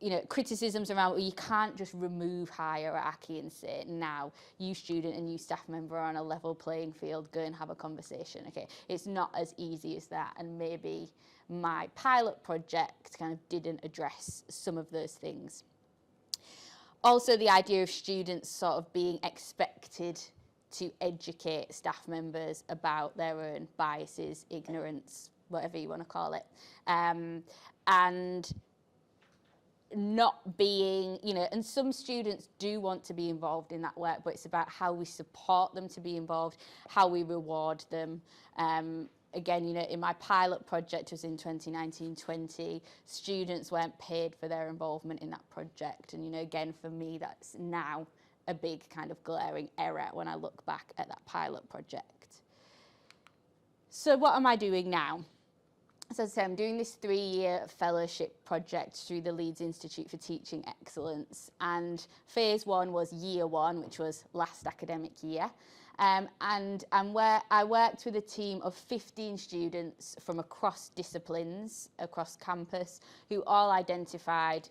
you know, criticisms around, well, you can't just remove hierarchy and say, now, you student and you staff member are on a level playing field, go and have a conversation. Okay, it's not as easy as that, and maybe my pilot project kind of didn't address some of those things. Also, the idea of students sort of being expected to educate staff members about their own biases, ignorance, whatever you want to call it, and not being, you know, and some students do want to be involved in that work, but it's about how we support them to be involved, how we reward them. Again, you know, in my pilot project, it was in 2019-20, students weren't paid for their involvement in that project. And, you know, again, for me, that's now a big kind of glaring error when I look back at that pilot project. So what am I doing now? So as I say, I'm doing this 3-year fellowship project through the Leeds Institute for Teaching Excellence, and phase 1 was year 1, which was last academic year, and where I worked with a team of 15 students from across disciplines, across campus, who all identified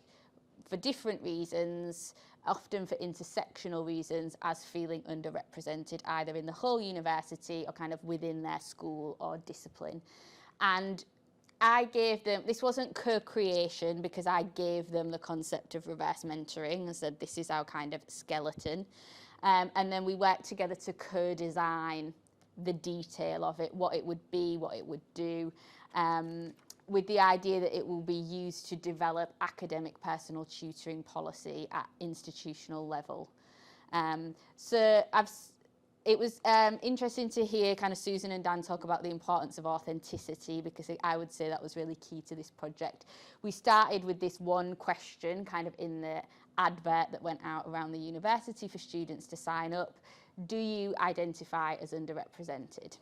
for different reasons, often for intersectional reasons, as feeling underrepresented either in the whole university or kind of within their school or discipline. And I gave them, this wasn't co-creation because I gave them the concept of reverse mentoring and said, this is our kind of skeleton. And then we worked together to co-design the detail of it, what it would be, what it would do, with the idea that it will be used to develop academic personal tutoring policy at institutional level. So it was interesting to hear kind of Susan and Dan talk about the importance of authenticity, because I would say that was really key to this project. We started with this one question kind of in the advert that went out around the university for students to sign up. Do you identify as underrepresented?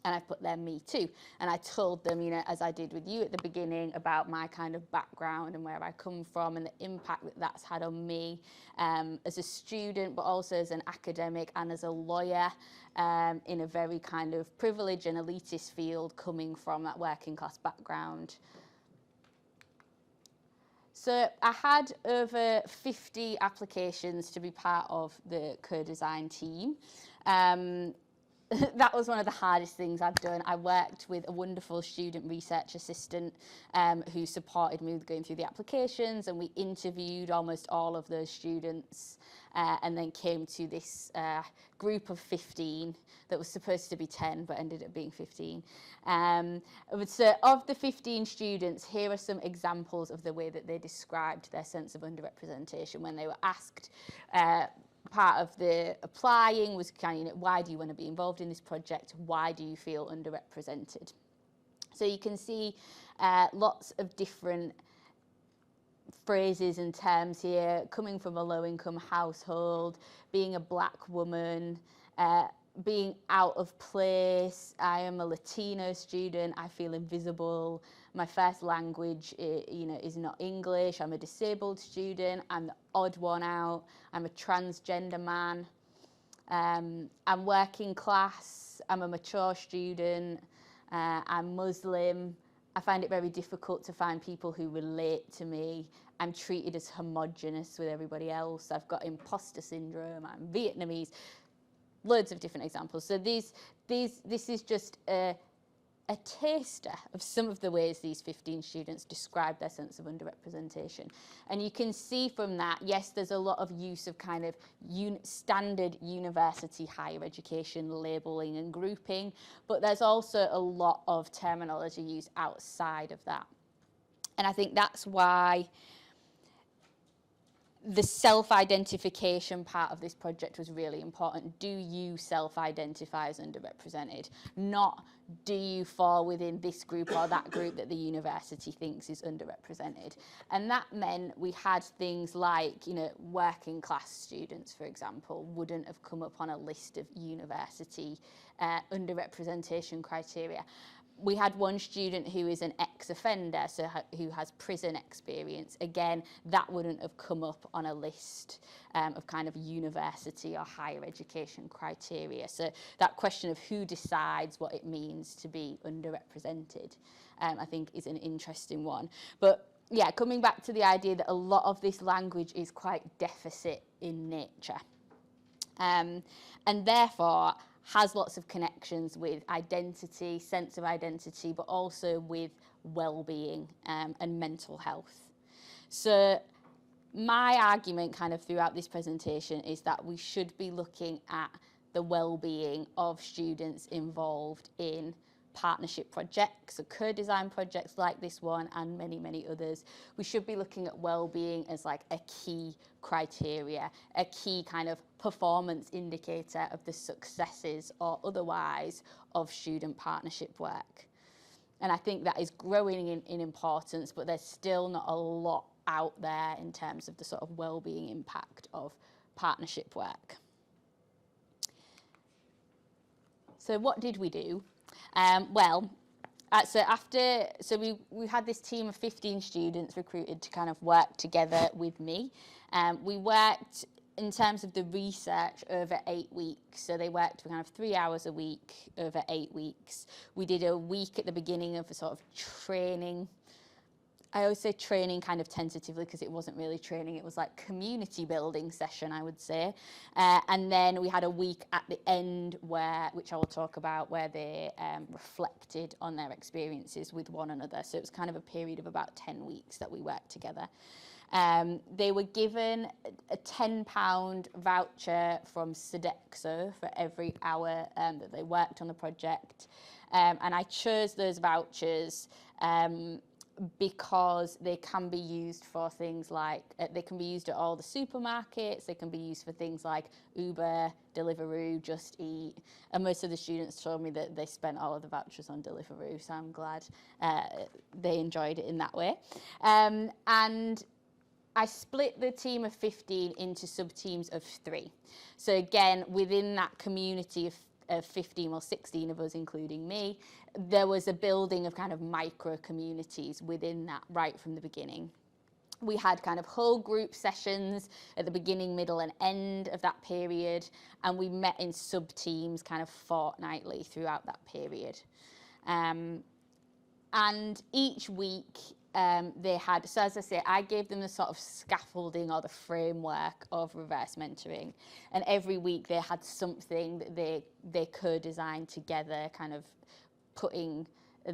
And I put there, me too. And I told them, you know, as I did with you at the beginning, about my kind of background and where I come from and the impact that that's had on me as a student, but also as an academic and as a lawyer in a very kind of privileged and elitist field, coming from that working class background. So I had over 50 applications to be part of the co-design team. that was one of the hardest things I've done. I worked with a wonderful student research assistant who supported me with going through the applications, and we interviewed almost all of those students and then came to this group of 15 that was supposed to be 10 but ended up being 15. So of the 15 students, here are some examples of the way that they described their sense of underrepresentation when they were asked. Part of the applying was kind of, why do you want to be involved in this project? Why do you feel underrepresented? So you can see lots of different phrases and terms here, coming from a low-income household, being a black woman, being out of place. I am a Latino student. I feel invisible. My first language, is not English. I'm a disabled student. I'm the odd one out. I'm a transgender man. I'm working class. I'm a mature student. I'm Muslim. I find it very difficult to find people who relate to me. I'm treated as homogenous with everybody else. I've got imposter syndrome. I'm Vietnamese. Loads of different examples. So this is just a taster of some of the ways these 15 students describe their sense of underrepresentation. And you can see from that, yes, there's a lot of use of kind of standard university higher education labeling and grouping, but there's also a lot of terminology used outside of that. And I think that's why the self-identification part of this project was really important. Do you self-identify as underrepresented? Not do you fall within this group or that group that the university thinks is underrepresented? And that meant we had things like, working class students, for example, wouldn't have come up on a list of university underrepresentation criteria. We had one student who is an ex-offender, so who has prison experience. Again, that wouldn't have come up on a list of kind of university or higher education criteria. So that question of who decides what it means to be underrepresented, I think is an interesting one. But yeah, coming back to the idea that a lot of this language is quite deficit in nature. And therefore, has lots of connections with identity, sense of identity, but also with well-being and mental health. So my argument kind of throughout this presentation is that we should be looking at the well-being of students involved in partnership projects, so co-design projects like this one and many, many others. We should be looking at well-being as like a key criteria, a key kind of performance indicator of the successes or otherwise of student partnership work. And I think that is growing in importance, but there's still not a lot out there in terms of the sort of well-being impact of partnership work. So what did we do? So we had this team of 15 students recruited to kind of work together with me. We worked in terms of the research over 8 weeks. So they worked for kind of 3 hours a week over 8 weeks. We did a week at the beginning of a sort of training. I always say training kind of tentatively because it wasn't really training, it was like community building session, I would say. And then we had a week at the end which I will talk about, where they reflected on their experiences with one another. So it was kind of a period of about 10 weeks that we worked together. They were given a £10 voucher from Sodexo for every hour that they worked on the project. And I chose those vouchers because they can be used for things like, they can be used at all the supermarkets, they can be used for things like Uber, Deliveroo, Just Eat, and most of the students told me that they spent all of the vouchers on Deliveroo, so I'm glad they enjoyed it in that way. And I split the team of 15 into sub-teams of 3. So again, within that community of 15 or 16 of us, including me, there was a building of kind of micro communities within that right from the beginning. We had kind of whole group sessions at the beginning, middle and end of that period, and we met in sub-teams kind of fortnightly throughout that period. And each week they had, so as I say, I gave them the sort of scaffolding or the framework of reverse mentoring. And every week they had something that they co-designed together, kind of putting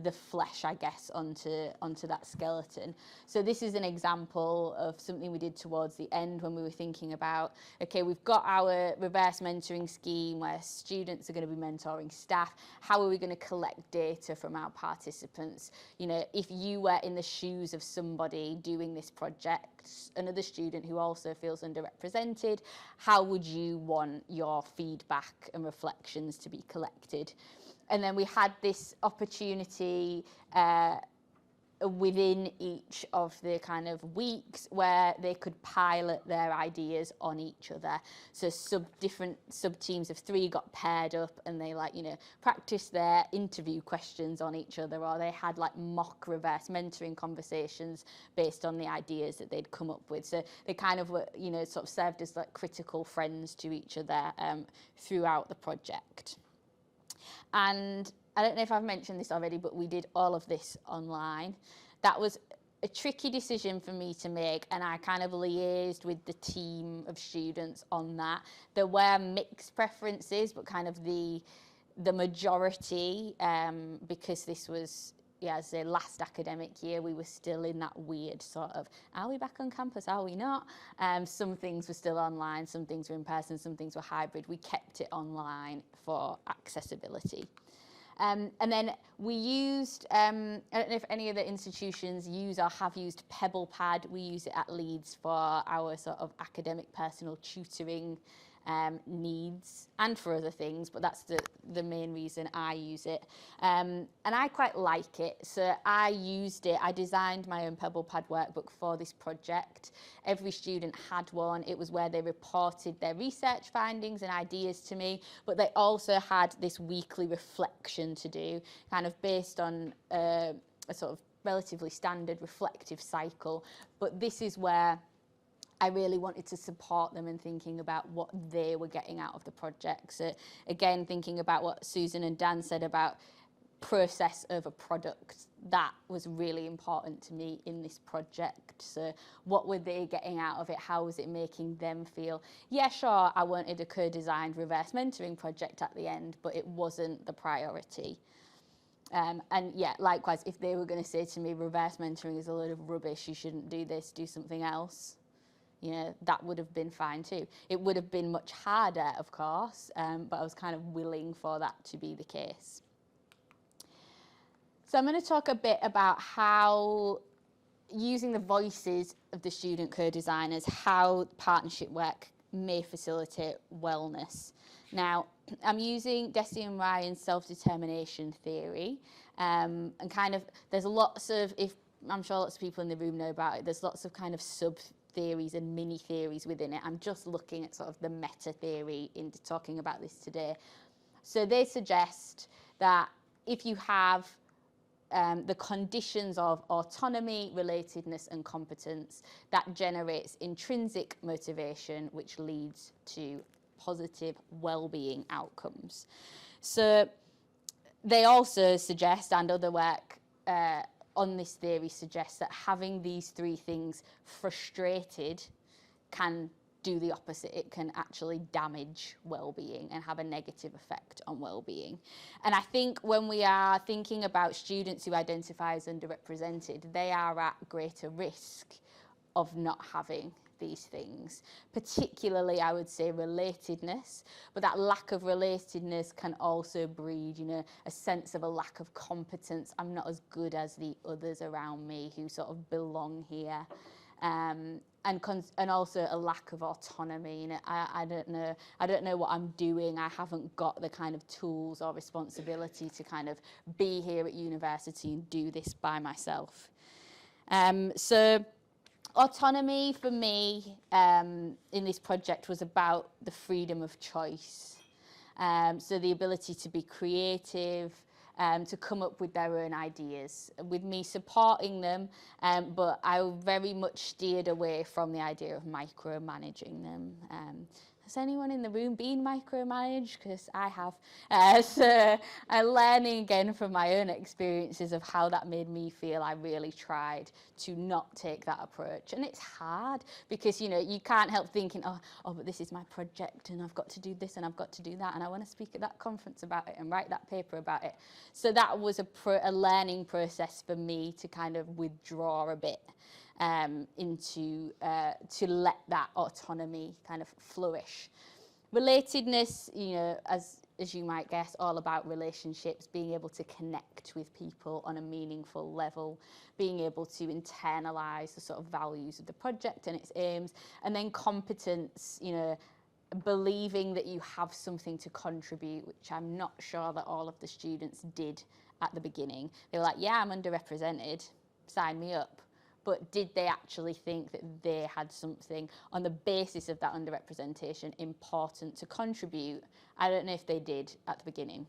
the flesh, I guess, onto that skeleton. So this is an example of something we did towards the end when we were thinking about, okay, we've got our reverse mentoring scheme where students are going to be mentoring staff. How are we going to collect data from our participants? You know, if you were in the shoes of somebody doing this project, another student who also feels underrepresented, how would you want your feedback and reflections to be collected? And then we had this opportunity within each of the kind of weeks where they could pilot their ideas on each other. So different sub teams of 3 got paired up and they practiced their interview questions on each other, or they had like mock reverse mentoring conversations based on the ideas that they'd come up with. So they kind of were, sort of served as like critical friends to each other throughout the project. And I don't know if I've mentioned this already, but we did all of this online. That was a tricky decision for me to make, and I kind of liaised with the team of students on that. There were mixed preferences, but kind of the majority, because this was, as the last academic year, we were still in that weird sort of, are we back on campus, are we not? Some things were still online, some things were in person, some things were hybrid. We kept it online for accessibility. And then we used, I don't know if any other institutions use or have used PebblePad. We use it at Leeds for our sort of academic personal tutoring needs and for other things, but that's the main reason I use it. And I quite like it. So I used it, I designed my own PebblePad workbook for this project. Every student had one. It was where they reported their research findings and ideas to me, but they also had this weekly reflection to do, kind of based on a sort of relatively standard reflective cycle. But this is where I really wanted to support them in thinking about what they were getting out of the project. So again, thinking about what Susan and Dan said about process over product, that was really important to me in this project. So what were they getting out of it? How was it making them feel? Yeah, sure, I wanted a co-designed reverse mentoring project at the end, but it wasn't the priority. And yeah, likewise, if they were going to say to me, reverse mentoring is a load of rubbish, you shouldn't do this, do something else, that would have been fine too. It would have been much harder, of course, but I was kind of willing for that to be the case. So I'm going to talk a bit about how, using the voices of the student co-designers, how partnership work may facilitate wellness. Now, I'm using Deci and Ryan's self-determination theory, and kind of, there's lots of, I'm sure lots of people in the room know about it, there's lots of kind of sub-theories and mini-theories within it. I'm just looking at sort of the meta-theory in talking about this today. So they suggest that if you have the conditions of autonomy, relatedness and competence, that generates intrinsic motivation, which leads to positive well-being outcomes. So they also suggest, and other work on this theory suggests, that having these 3 things frustrated can do the opposite. It can actually damage well-being and have a negative effect on well-being. And I think when we are thinking about students who identify as underrepresented, they are at greater risk of not having these things, particularly I would say relatedness, but that lack of relatedness can also breed, a sense of a lack of competence. I'm not as good as the others around me who sort of belong here. And also a lack of autonomy. I don't know what I'm doing. I haven't got the kind of tools or responsibility to kind of be here at university and do this by myself. So autonomy for me in this project was about the freedom of choice. So the ability to be creative, to come up with their own ideas, with me supporting them, but I very much steered away from the idea of micromanaging them. Has anyone in the room been micromanaged? Because I have. So I'm learning again from my own experiences of how that made me feel. I really tried to not take that approach. And it's hard because, you know, you can't help thinking, oh, but this is my project and I've got to do this and I've got to do that and I want to speak at that conference about it and write that paper about it. So that was a learning process for me to kind of withdraw a bit. To let that autonomy kind of flourish. Relatedness, you know, as you might guess, all about relationships, being able to connect with people on a meaningful level, being able to internalize the sort of values of the project and its aims, and then competence, you know, believing that you have something to contribute, which I'm not sure that all of the students did at the beginning. They were like, yeah, I'm underrepresented, sign me up. But did they actually think that they had something on the basis of that underrepresentation important to contribute? I don't know if they did at the beginning.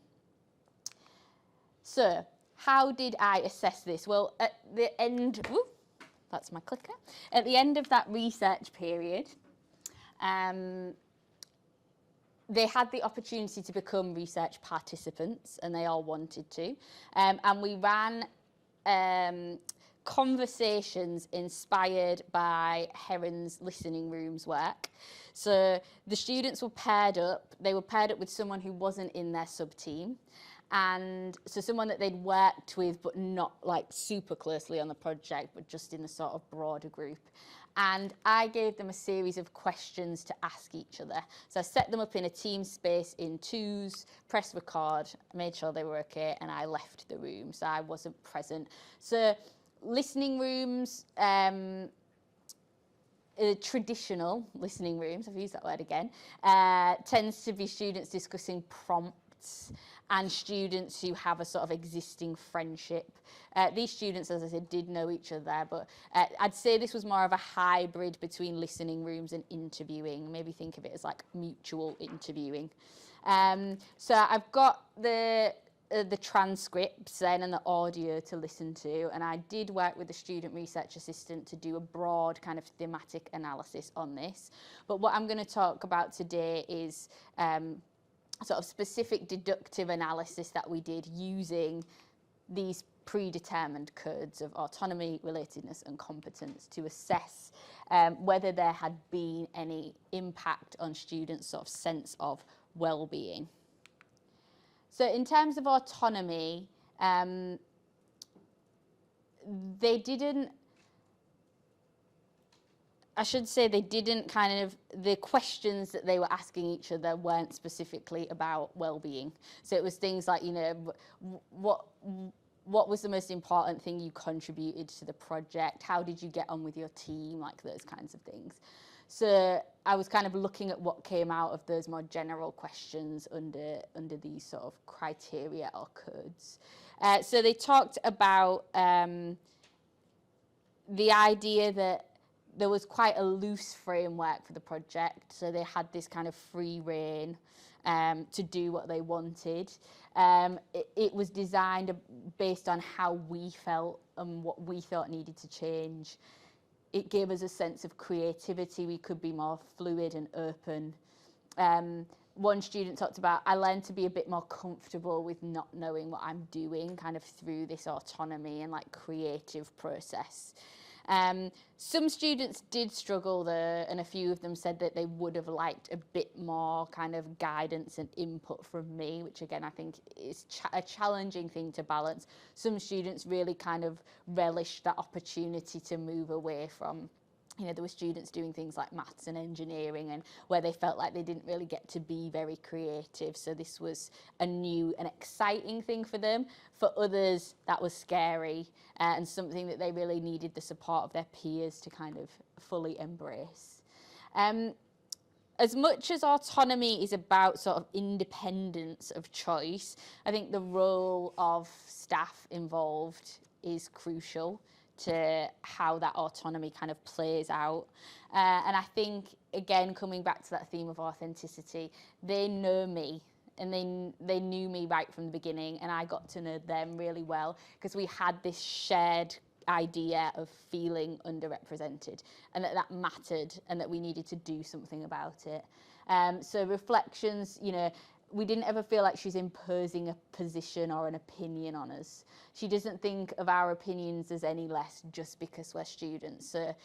So how did I assess this? Well, at the end, that's my clicker. At the end of that research period, they had the opportunity to become research participants, and they all wanted to. And we ran conversations inspired by Heron's listening rooms work. So the students were paired up. They were paired up with someone who wasn't in their sub-team. And so someone that they'd worked with, but not like super closely on the project, but just in the sort of broader group. And I gave them a series of questions to ask each other. So I set them up in a team space in twos, pressed record, made sure they were okay, and I left the room. So I wasn't present. So listening rooms, traditional listening rooms, I've used that word again, tends to be students discussing prompts and students who have a sort of existing friendship. These students, as I said, did know each other, but I'd say this was more of a hybrid between listening rooms and interviewing. Maybe think of it as like mutual interviewing. So I've got the transcripts then and the audio to listen to, and I did work with the student research assistant to do a broad kind of thematic analysis on this. But what I'm going to talk about today is sort of specific deductive analysis that we did using these predetermined codes of autonomy, relatedness and competence to assess whether there had been any impact on students' sort of sense of well-being. So in terms of autonomy, they didn't kind of, the questions that they were asking each other weren't specifically about well-being. So it was things like, you know, what was the most important thing you contributed to the project? How did you get on with your team? Like those kinds of things. So I was kind of looking at what came out of those more general questions under these sort of criteria or codes. So they talked about the idea that there was quite a loose framework for the project. So they had this kind of free rein to do what they wanted. It was designed based on how we felt and what we thought needed to change. It gave us a sense of creativity. We could be more fluid and open. One student talked about, I learned to be a bit more comfortable with not knowing what I'm doing kind of through this autonomy and like creative process. Some students did struggle there, and a few of them said that they would have liked a bit more kind of guidance and input from me, which again I think is a challenging thing to balance. Some students really kind of relished that opportunity to move away from, you know, there were students doing things like maths and engineering and where they felt like they didn't really get to be very creative. So this was a new and exciting thing for them. For others, that was scary and something that they really needed the support of their peers to kind of fully embrace. As much as autonomy is about sort of independence of choice, I think the role of staff involved is crucial to how that autonomy kind of plays out. And I think, again, coming back to that theme of authenticity, they know me and they knew me right from the beginning, and I got to know them really well because we had this shared idea of feeling underrepresented and that mattered and that we needed to do something about it. So reflections, you know, we didn't ever feel like she's imposing a position or an opinion on us. She doesn't think of our opinions as any less just because we're students. So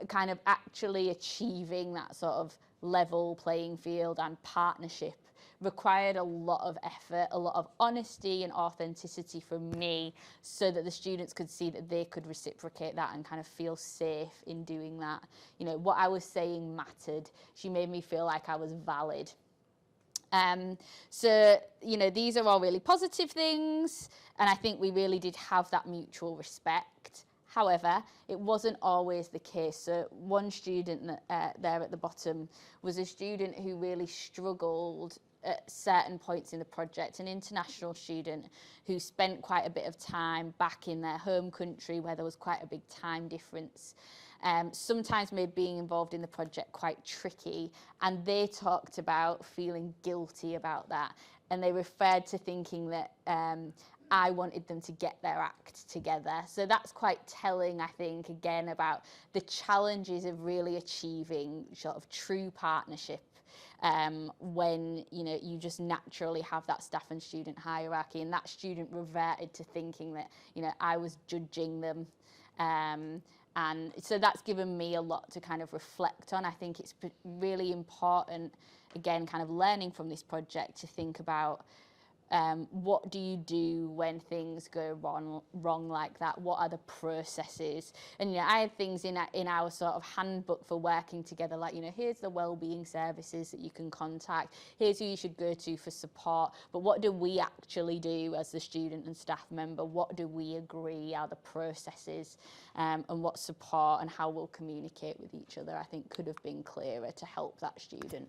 kind of actually achieving that sort of level playing field and partnership required a lot of effort, a lot of honesty and authenticity from me, so that the students could see that they could reciprocate that and kind of feel safe in doing that. You know, what I was saying mattered. She made me feel like I was valid. So, you know, these are all really positive things, and I think we really did have that mutual respect. However, it wasn't always the case. So one student there at the bottom was a student who really struggled at certain points in the project, an international student who spent quite a bit of time back in their home country where there was quite a big time difference. Sometimes made being involved in the project quite tricky, and they talked about feeling guilty about that, and they referred to thinking that I wanted them to get their act together. So that's quite telling, I think, again, about the challenges of really achieving sort of true partnership when, you know, you just naturally have that staff and student hierarchy, and that student reverted to thinking that, you know, I was judging them. And so that's given me a lot to kind of reflect on. I think it's really important, again, kind of learning from this project to think about what do you do when things go wrong like that? What are the processes? And, you know, I had things in our sort of handbook for working together, like, you know, here's the wellbeing services that you can contact, here's who you should go to for support. But what do we actually do as the student and staff member? What do we agree are the processes, and what support and how we'll communicate with each other, I think could have been clearer to help that student.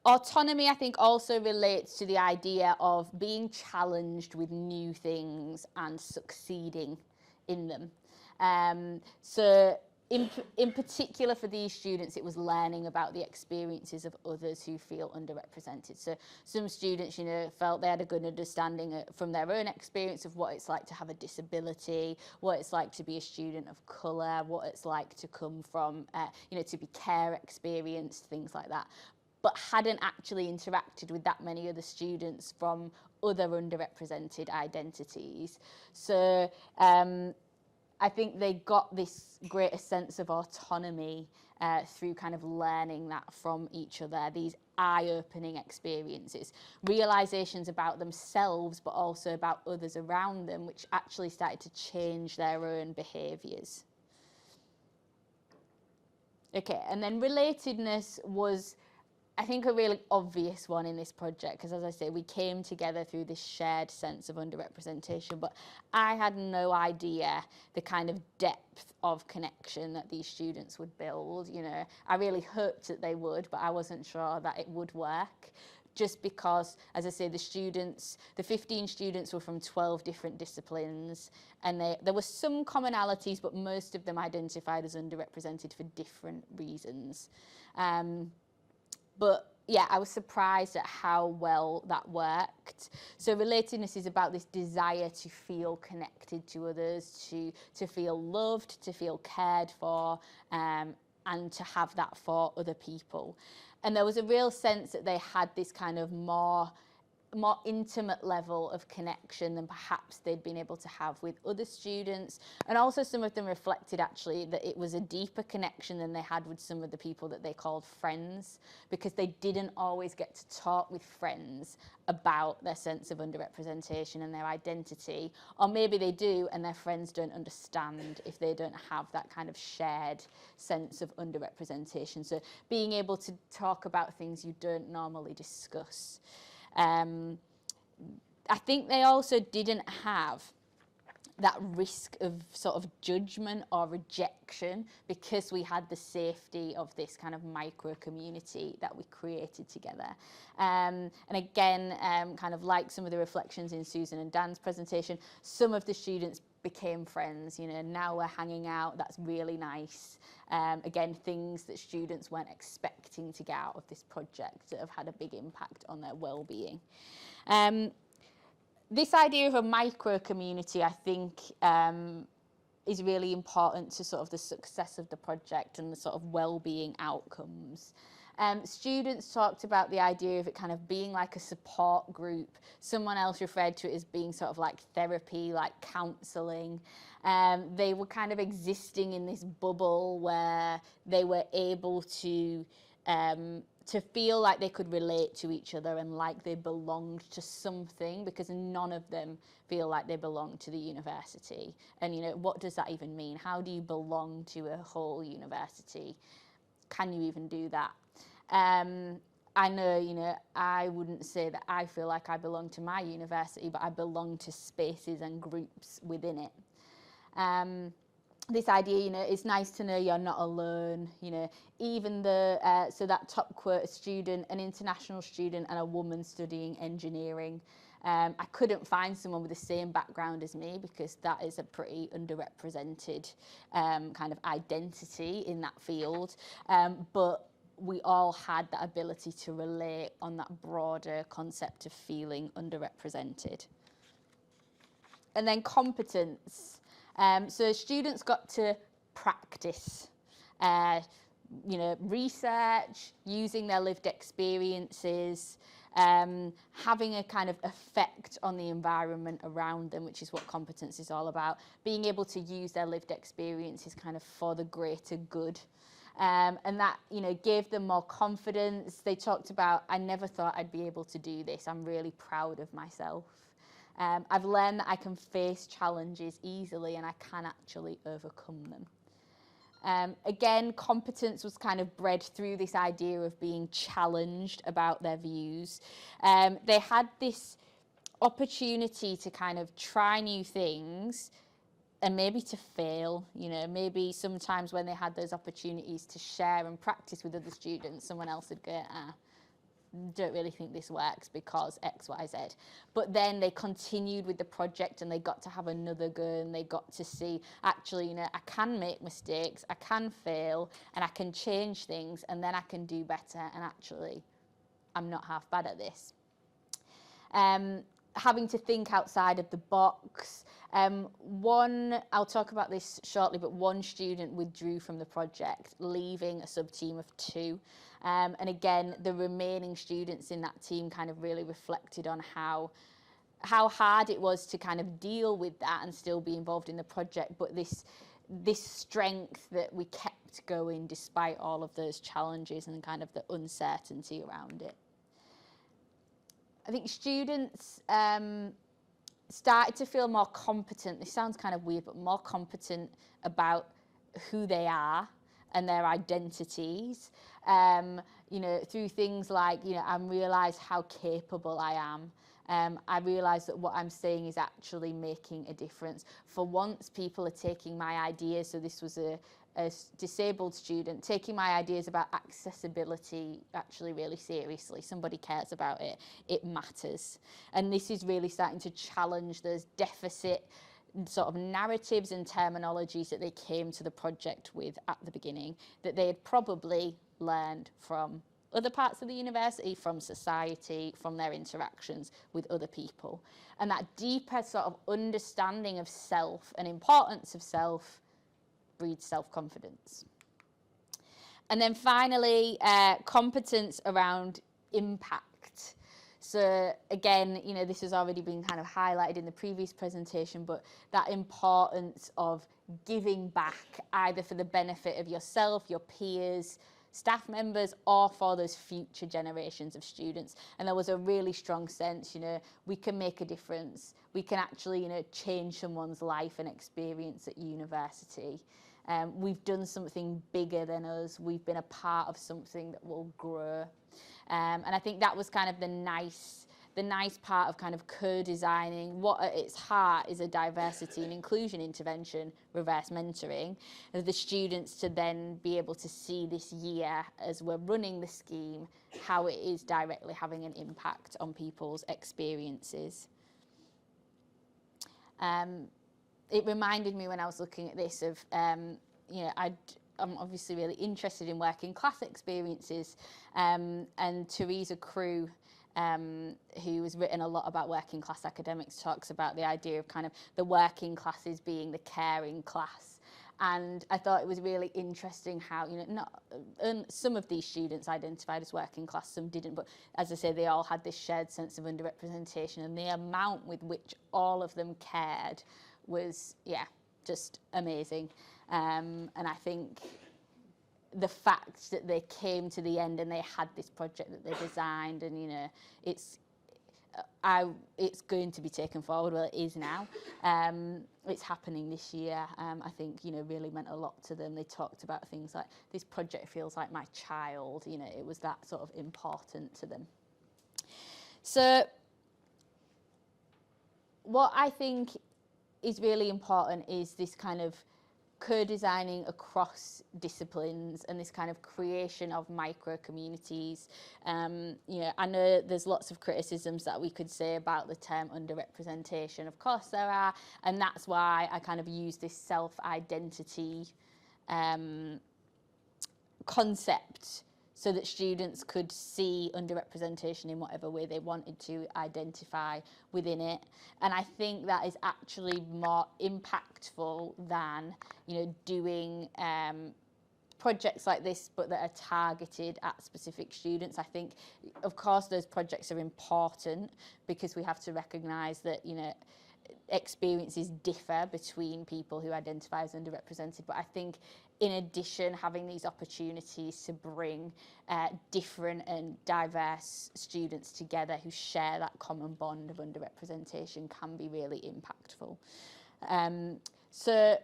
Autonomy, I think, also relates to the idea of being challenged with new things and succeeding in them. So in particular for these students, it was learning about the experiences of others who feel underrepresented. So some students, you know, felt they had a good understanding from their own experience of what it's like to have a disability, what it's like to be a student of colour, what it's like to come from, you know, to be care experienced, things like that, but hadn't actually interacted with that many other students from other underrepresented identities. So I think they got this greater sense of autonomy through kind of learning that from each other, these eye-opening experiences, realisations about themselves, but also about others around them, which actually started to change their own behaviours. Okay, and then relatedness was, I think, a really obvious one in this project, because, as I say, we came together through this shared sense of underrepresentation, but I had no idea the kind of depth of connection that these students would build. You know, I really hoped that they would, but I wasn't sure that it would work, just because, as I say, the 15 students were from 12 different disciplines, and there were some commonalities, but most of them identified as underrepresented for different reasons. But yeah, I was surprised at how well that worked. So relatedness is about this desire to feel connected to others, to feel loved, to feel cared for, and to have that for other people. And there was a real sense that they had this kind of more intimate level of connection than perhaps they'd been able to have with other students. And also some of them reflected actually that it was a deeper connection than they had with some of the people that they called friends, because they didn't always get to talk with friends about their sense of underrepresentation and their identity. Or maybe they do and their friends don't understand if they don't have that kind of shared sense of underrepresentation. So being able to talk about things you don't normally discuss. I think they also didn't have that risk of sort of judgment or rejection, because we had the safety of this kind of micro community that we created together. And again, kind of like some of the reflections in Susan and Dan's presentation, some of the students became friends. You know, now we're hanging out, that's really nice. Again, things that students weren't expecting to get out of this project that have had a big impact on their well-being. This idea of a micro community, I think, is really important to sort of the success of the project and the sort of well-being outcomes. Students talked about the idea of it kind of being like a support group. Someone else referred to it as being sort of like therapy, like counselling. They were kind of existing in this bubble where they were able to feel like they could relate to each other and like they belonged to something, because none of them feel like they belong to the university. And, you know, what does that even mean? How do you belong to a whole university? Can you even do that? I know, you know, I wouldn't say that I feel like I belong to my university, but I belong to spaces and groups within it. This idea, you know, it's nice to know you're not alone, you know, even the, so that top quote, a student, an international student and a woman studying engineering. I couldn't find someone with the same background as me, because that is a pretty underrepresented kind of identity in that field. But we all had that ability to relate on that broader concept of feeling underrepresented. And then competence. So students got to practice, you know, research, using their lived experiences, having a kind of effect on the environment around them, which is what competence is all about, being able to use their lived experiences kind of for the greater good. And that, you know, gave them more confidence. They talked about, I never thought I'd be able to do this. I'm really proud of myself. I've learned that I can face challenges easily and I can actually overcome them. Again, competence was kind of bred through this idea of being challenged about their views. They had this opportunity to kind of try new things and maybe to fail, you know, maybe sometimes when they had those opportunities to share and practice with other students, someone else would go, don't really think this works because X, Y, Z. But then they continued with the project and they got to have another go, and they got to see, actually, you know, I can make mistakes, I can fail, and I can change things, and then I can do better, and actually, I'm not half bad at this. Having to think outside of the box. I'll talk about this shortly, but one student withdrew from the project, leaving a sub-team of 2. And again, the remaining students in that team kind of really reflected on how hard it was to kind of deal with that and still be involved in the project, but this strength that we kept going despite all of those challenges and kind of the uncertainty around it. I think students started to feel more competent. This sounds kind of weird, but more competent about who they are and their identities. You know, through things like, you know, I realised how capable I am. I realised that what I'm saying is actually making a difference. For once, people are taking my ideas. So this was a disabled student taking my ideas about accessibility actually really seriously. Somebody cares about it. It matters. And this is really starting to challenge those deficit sort of narratives and terminologies that they came to the project with at the beginning, that they had probably learned from other parts of the university, from society, from their interactions with other people. And that deeper sort of understanding of self and importance of self breeds self-confidence. And then finally, competence around impact. So again, you know, this has already been kind of highlighted in the previous presentation, but that importance of giving back either for the benefit of yourself, your peers, staff members, or for those future generations of students. And there was a really strong sense, you know, we can make a difference. We can actually, you know, change someone's life and experience at university. We've done something bigger than us. We've been a part of something that will grow. And I think that was kind of the nice part of kind of co-designing what at its heart is a diversity and inclusion intervention, reverse mentoring, of the students to then be able to see this year as we're running the scheme, how it is directly having an impact on people's experiences. It reminded me when I was looking at this of, you know, I'm obviously really interested in working class experiences, and Theresa Crew, who has written a lot about working class academics, talks about the idea of kind of the working classes being the caring class. And I thought it was really interesting how, you know, some of these students identified as working class, some didn't, but as I say, they all had this shared sense of underrepresentation, and the amount with which all of them cared was, yeah, just amazing. And I think the fact that they came to the end and they had this project that they designed, and, you know, it's going to be taken forward. Well, it is now. It's happening this year. I think, you know, really meant a lot to them. They talked about things like, this project feels like my child. You know, it was that sort of important to them. So what I think is really important is this kind of co-designing across disciplines and this kind of creation of micro communities. You know, I know there's lots of criticisms that we could say about the term underrepresentation. Of course there are, and that's why I kind of use this self-identity concept, so that students could see underrepresentation in whatever way they wanted to identify within it. And I think that is actually more impactful than, you know, doing projects like this, but that are targeted at specific students. I think, of course, those projects are important because we have to recognise that, you know, experiences differ between people who identify as underrepresented. But I think, in addition, having these opportunities to bring different and diverse students together who share that common bond of underrepresentation can be really impactful. So,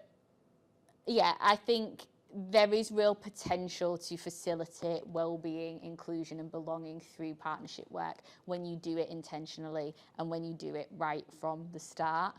yeah, I think there is real potential to facilitate well-being, inclusion and belonging through partnership work when you do it intentionally and when you do it right from the start.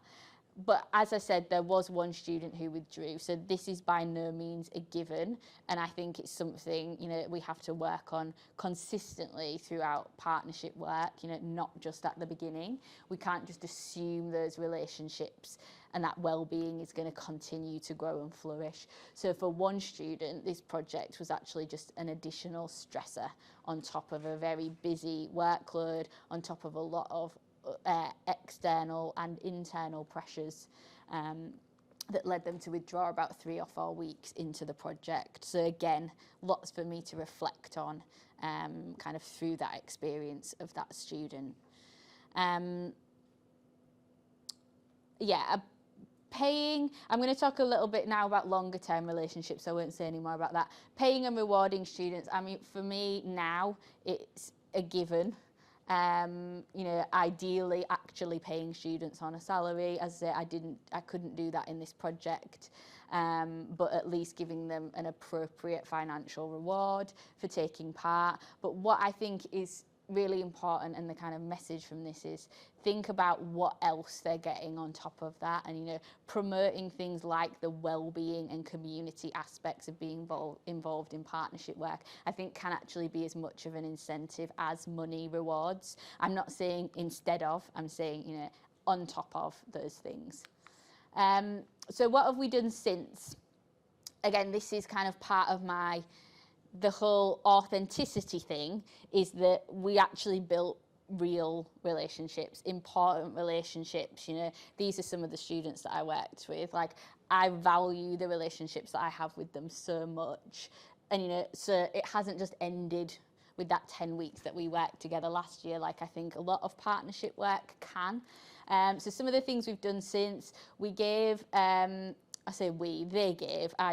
But as I said, there was one student who withdrew, so this is by no means a given, and I think it's something, you know, we have to work on consistently throughout partnership work, you know, not just at the beginning. We can't just assume those relationships and that well-being is going to continue to grow and flourish. So for one student, this project was actually just an additional stressor on top of a very busy workload, on top of a lot of external and internal pressures that led them to withdraw about 3 or 4 weeks into the project. So again, lots for me to reflect on kind of through that experience of that student. Paying, I'm going to talk a little bit now about longer term relationships, so I won't say any more about that. Paying and rewarding students, I mean, for me now, it's a given. You know, ideally actually paying students on a salary. As I say, I couldn't do that in this project, but at least giving them an appropriate financial reward for taking part. But what I think is really important, and the kind of message from this is, think about what else they're getting on top of that, and, you know, promoting things like the well-being and community aspects of being involved in partnership work, I think can actually be as much of an incentive as money rewards. I'm not saying instead of, I'm saying, you know, on top of those things. So what have we done since? Again, this is kind of part of the whole authenticity thing, is that we actually built real relationships, important relationships. You know, these are some of the students that I worked with. Like, I value the relationships that I have with them so much. And, you know, so it hasn't just ended with that 10 weeks that we worked together last year, like I think a lot of partnership work can. So some of the things we've done since, we gave, I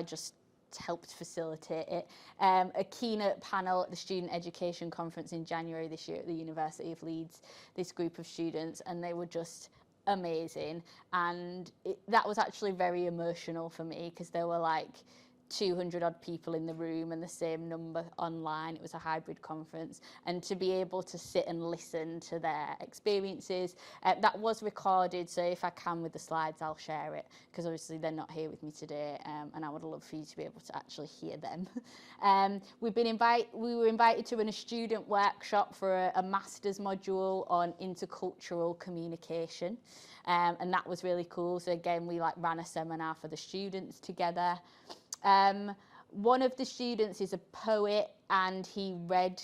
just helped facilitate it, a keynote panel at the Student Education Conference in January this year at the University of Leeds, this group of students, and they were just amazing. And that was actually very emotional for me, because there were like 200 odd people in the room and the same number online. It was a hybrid conference, and to be able to sit and listen to their experiences, that was recorded, so if I can with the slides I'll share it, because obviously they're not here with me today, and I would love for you to be able to actually hear them. We were invited to run a student workshop for a master's module on intercultural communication, and that was really cool. So again, we ran a seminar for the students together. One of the students is a poet, and he read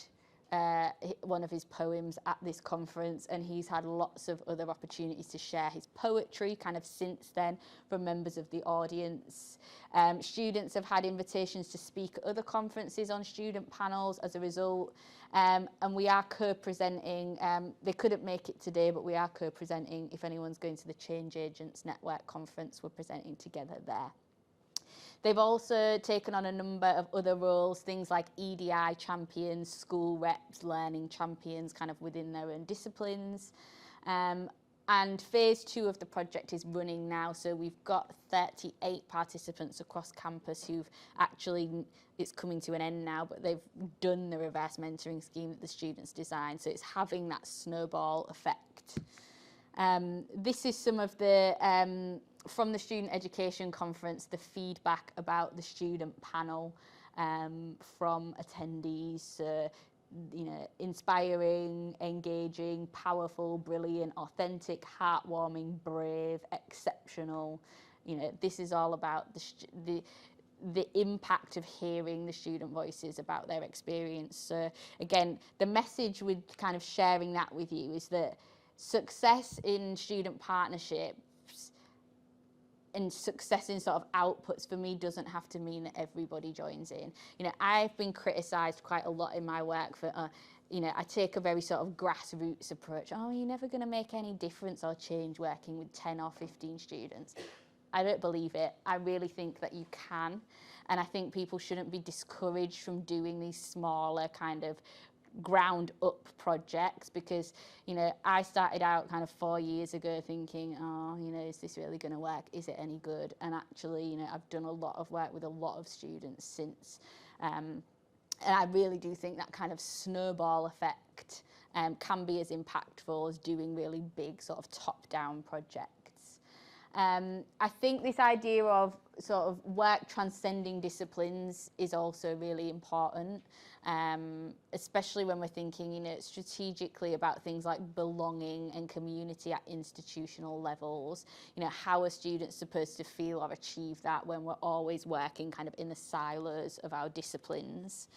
one of his poems at this conference, and he's had lots of other opportunities to share his poetry kind of since then from members of the audience. Students have had invitations to speak at other conferences on student panels as a result, and we are co-presenting. They couldn't make it today, but we are co-presenting. If anyone's going to the Change Agents Network conference, we're presenting together there. They've also taken on a number of other roles, things like EDI champions, school reps, learning champions, kind of within their own disciplines. And phase 2 of the project is running now, so we've got 38 participants across campus who've actually, it's coming to an end now, but they've done the reverse mentoring scheme that the students designed, so it's having that snowball effect. This is some of the, from the Student Education Conference, the feedback about the student panel from attendees. You know, inspiring, engaging, powerful, brilliant, authentic, heartwarming, brave, exceptional. You know, this is all about the impact of hearing the student voices about their experience. So again, the message with kind of sharing that with you is that success in student partnerships and success in sort of outputs for me doesn't have to mean that everybody joins in. You know, I've been criticised quite a lot in my work for, you know, I take a very sort of grassroots approach. Oh, you're never going to make any difference or change working with 10 or 15 students. I don't believe it. I really think that you can. And I think people shouldn't be discouraged from doing these smaller kind of ground up projects, because, you know, I started out kind of 4 years ago thinking, oh, you know, is this really going to work? Is it any good? And actually, you know, I've done a lot of work with a lot of students since. And I really do think that kind of snowball effect can be as impactful as doing really big sort of top-down projects. I think this idea of sort of work transcending disciplines is also really important, especially when we're thinking, you know, strategically about things like belonging and community at institutional levels. You know, how are students supposed to feel or achieve that when we're always working kind of in the silos of our disciplines?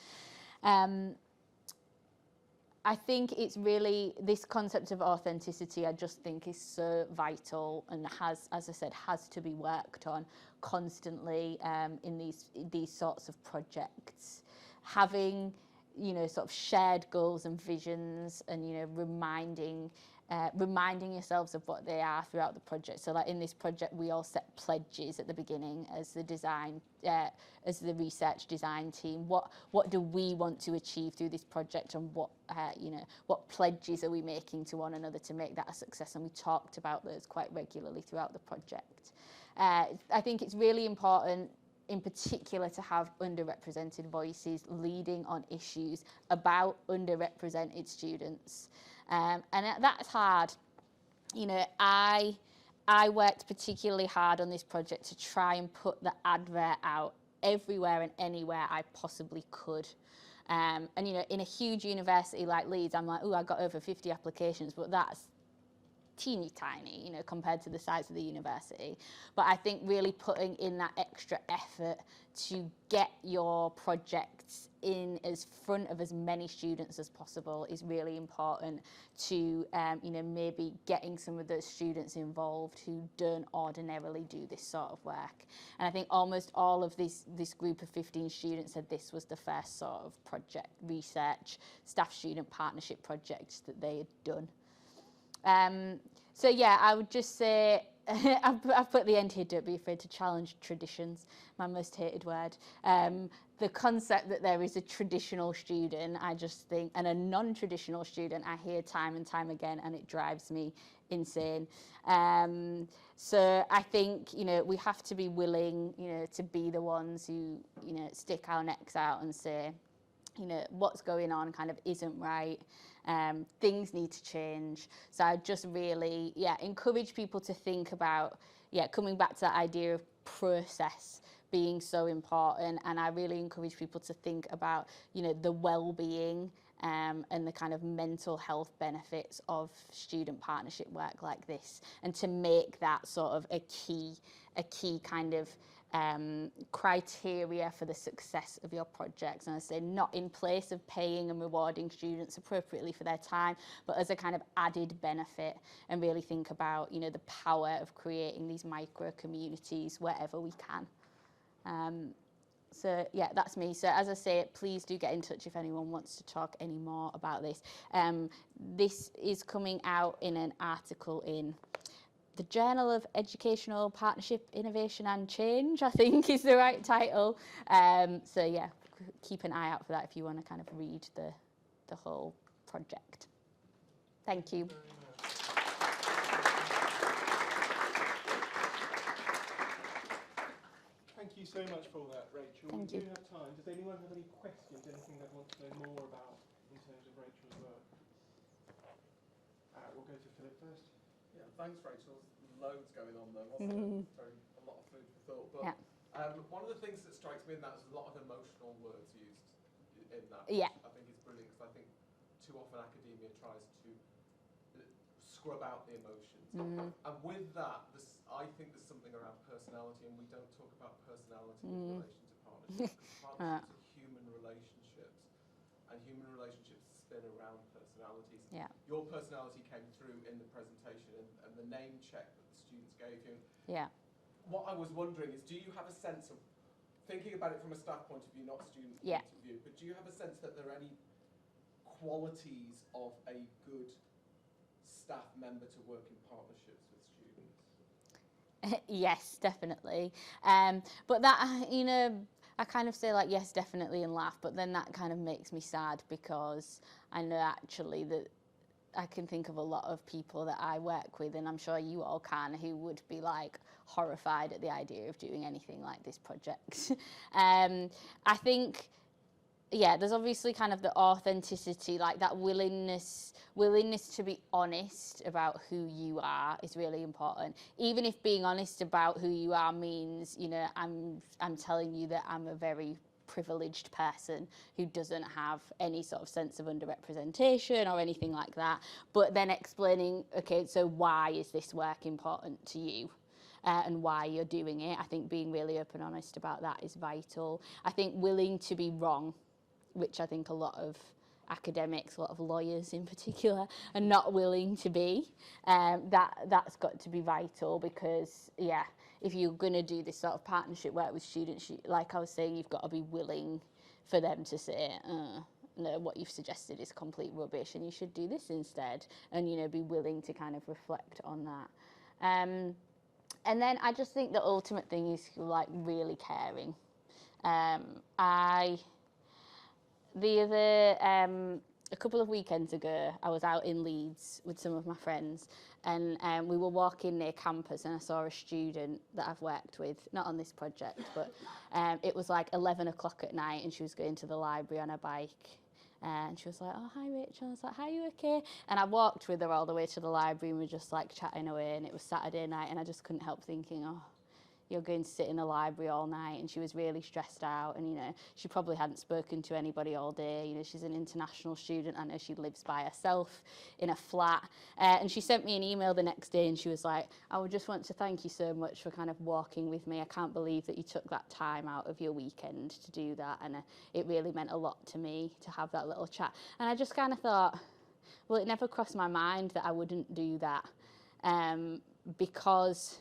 I think it's really, this concept of authenticity, I just think is so vital and has, as I said, has to be worked on constantly in these sorts of projects. Having, you know, sort of shared goals and visions and, you know, reminding yourselves of what they are throughout the project. So like in this project, we all set pledges at the beginning as the design, as the research design team. What do we want to achieve through this project, and what, you know, what pledges are we making to one another to make that a success? And we talked about those quite regularly throughout the project. I think it's really important in particular to have underrepresented voices leading on issues about underrepresented students. And that's hard. You know, I worked particularly hard on this project to try and put the advert out everywhere and anywhere I possibly could. And, you know, in a huge university like Leeds, I'm like, oh, I got over 50 applications, but that's teeny tiny, you know, compared to the size of the university. But I think really putting in that extra effort to get your projects in as front of as many students as possible is really important to, you know, maybe getting some of those students involved who don't ordinarily do this sort of work. And I think almost all of this group of 15 students said this was the first sort of project, research, staff-student partnership project that they had done. So yeah, I would just say, I've put at the end here, don't be afraid to challenge traditions, my most hated word. The concept that there is a traditional student, I just think, and a non-traditional student, I hear time and time again, and it drives me insane. So I think, you know, we have to be willing, you know, to be the ones who, you know, stick our necks out and say, you know, what's going on kind of isn't right. Things need to change. So I just really, encourage people to think about, coming back to that idea of process being so important. And I really encourage people to think about, you know, the well-being and the kind of mental health benefits of student partnership work like this, and to make that sort of a key kind of criteria for the success of your projects. And I say not in place of paying and rewarding students appropriately for their time, but as a kind of added benefit, and really think about, you know, the power of creating these micro communities wherever we can. So yeah, that's me. So as I say, please do get in touch if anyone wants to talk any more about this. This is coming out in an article in the Journal of Educational Partnership, Innovation and Change, I think is the right title. So yeah, keep an eye out for that if you want to kind of read the whole project. Thank you. Thank you so much for all that, Rachel. Thank We you. do have time. Does anyone have any questions, anything they'd want to know more about in terms of Rachel's work? We'll go to Philip first. Yeah, thanks, Rachel. There's loads going on there, wasn't there? A lot of food for thought. But one of the things that strikes me in that is a lot of emotional words used in that. Yeah. Which I think is brilliant, because I think too often academia tries to scrub out the emotions. And with that, I think there's something around personality, and we don't talk about personality in relation to partnerships. Partnerships are human relationships, and human relationships spin around personalities. Yeah. Your personality came through in the presentation, and the name check that the students gave you. Yeah. What I was wondering is, do you have a sense of, thinking about it from a staff point of view, not student Yeah. point of view, but do you have a sense that there are any qualities of a good staff member to work in partnerships with students? Yes, definitely. But that, you know, I kind of say like, yes, definitely, and laugh, but then that kind of makes me sad, because I know actually that I can think of a lot of people that I work with, and I'm sure you all can, who would be like horrified at the idea of doing anything like this project. I think, yeah, there's obviously kind of the authenticity, like that willingness to be honest about who you are is really important. Even if being honest about who you are means, you know, I'm telling you that I'm a very privileged person who doesn't have any sort of sense of underrepresentation or anything like that, but then explaining, okay, so why is this work important to you? And why you're doing it. I think being really open and honest about that is vital. I think willing to be wrong, which I think a lot of academics, a lot of lawyers in particular, are not willing to be. That's got to be vital, because, yeah, if you're going to do this sort of partnership work with students, like I was saying, you've got to be willing for them to say, no, what you've suggested is complete rubbish and you should do this instead, and, you know, be willing to kind of reflect on that. And then I just think the ultimate thing is like really caring. A couple of weekends ago, I was out in Leeds with some of my friends, and we were walking near campus, and I saw a student that I've worked with, not on this project, but it was like 11 o'clock at night, and she was going to the library on a bike. And she was like, oh, hi, Rachel. I was like, hi, you okay? And I walked with her all the way to the library, and we were just like chatting away, and it was Saturday night, and I just couldn't help thinking, oh, you're going to sit in the library all night. And she was really stressed out, and, you know, she probably hadn't spoken to anybody all day. You know, she's an international student. I know she lives by herself in a flat. And she sent me an email the next day, and she was like, I would just want to thank you so much for kind of walking with me. I can't believe that you took that time out of your weekend to do that, and it really meant a lot to me to have that little chat. And I just kind of thought, well, it never crossed my mind that I wouldn't do that, because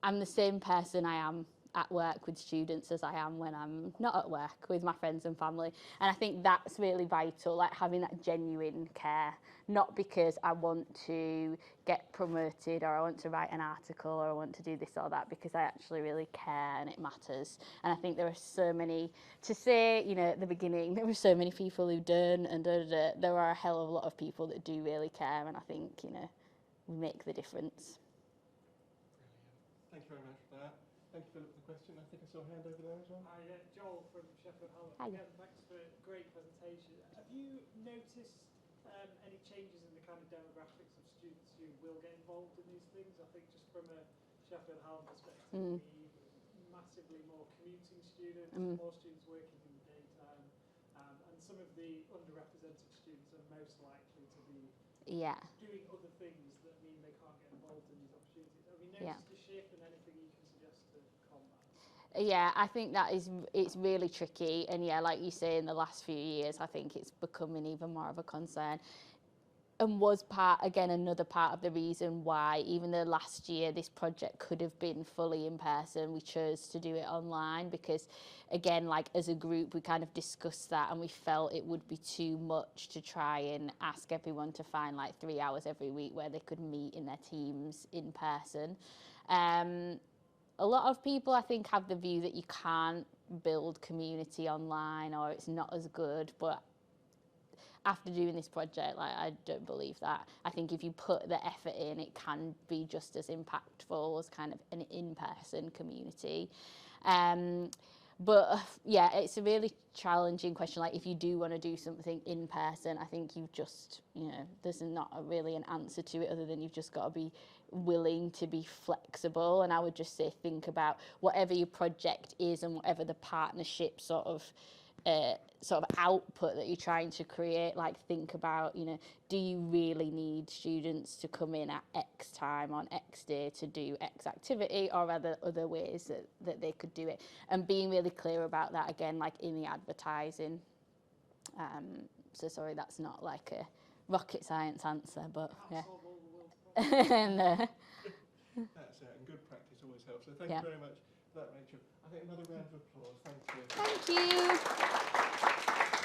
I'm the same person I am at work with students as I am when I'm not at work with my friends and family. And I think that's really vital, like having that genuine care, not because I want to get promoted or I want to write an article or I want to do this or that, because I actually really care and it matters. And I think there are so many, to say, you know, at the beginning, there were so many people who don't, and there are a hell of a lot of people that do really care, and I think, you know, we make the difference. Thank you very much for that. Thank you, Philip, for the question. I think I saw a hand over there as well. Hi, Joel from Sheffield Hallam. Hi. Again, thanks for a great presentation. Have you noticed any changes in the kind of demographics of students who will get involved in these things? I think just from a Sheffield Hallam perspective, massively more commuting students, more students working in the daytime, and some of the underrepresented students are most likely to be doing other things that mean they can't get involved in these opportunities. Have you noticed a shift, and anything you can suggest to combat Yeah, I think it's really tricky, and yeah, like you say, in the last few years, I think it's becoming even more of a concern. And was another part of the reason why, even though last year this project could have been fully in person, we chose to do it online because, again, like as a group, we kind of discussed that and we felt it would be too much to try and ask everyone to find like 3 hours every week where they could meet in their teams in person. A lot of people, I think, have the view that you can't build community online or it's not as good, but after doing this project, like, I don't believe that. I think if you put the effort in, it can be just as impactful as kind of an in-person community. But yeah, it's a really challenging question. Like, if you do want to do something in person, I think you've just, there's not really an answer to it other than you've just got to be willing to be flexible. And I would just say, think about whatever your project is and whatever the partnership sort of output that you're trying to create. Like, think about, do you really need students to come in at X time on X day to do X activity, or are there other ways that they could do it? And being really clear about that, again, like in the advertising. So sorry, that's not like a rocket science answer, but yeah. Solve all the world's problems. And, That's it, and good practice always helps. So thank you very much for that, Rachel. I think another round of applause. Thank you. thank you.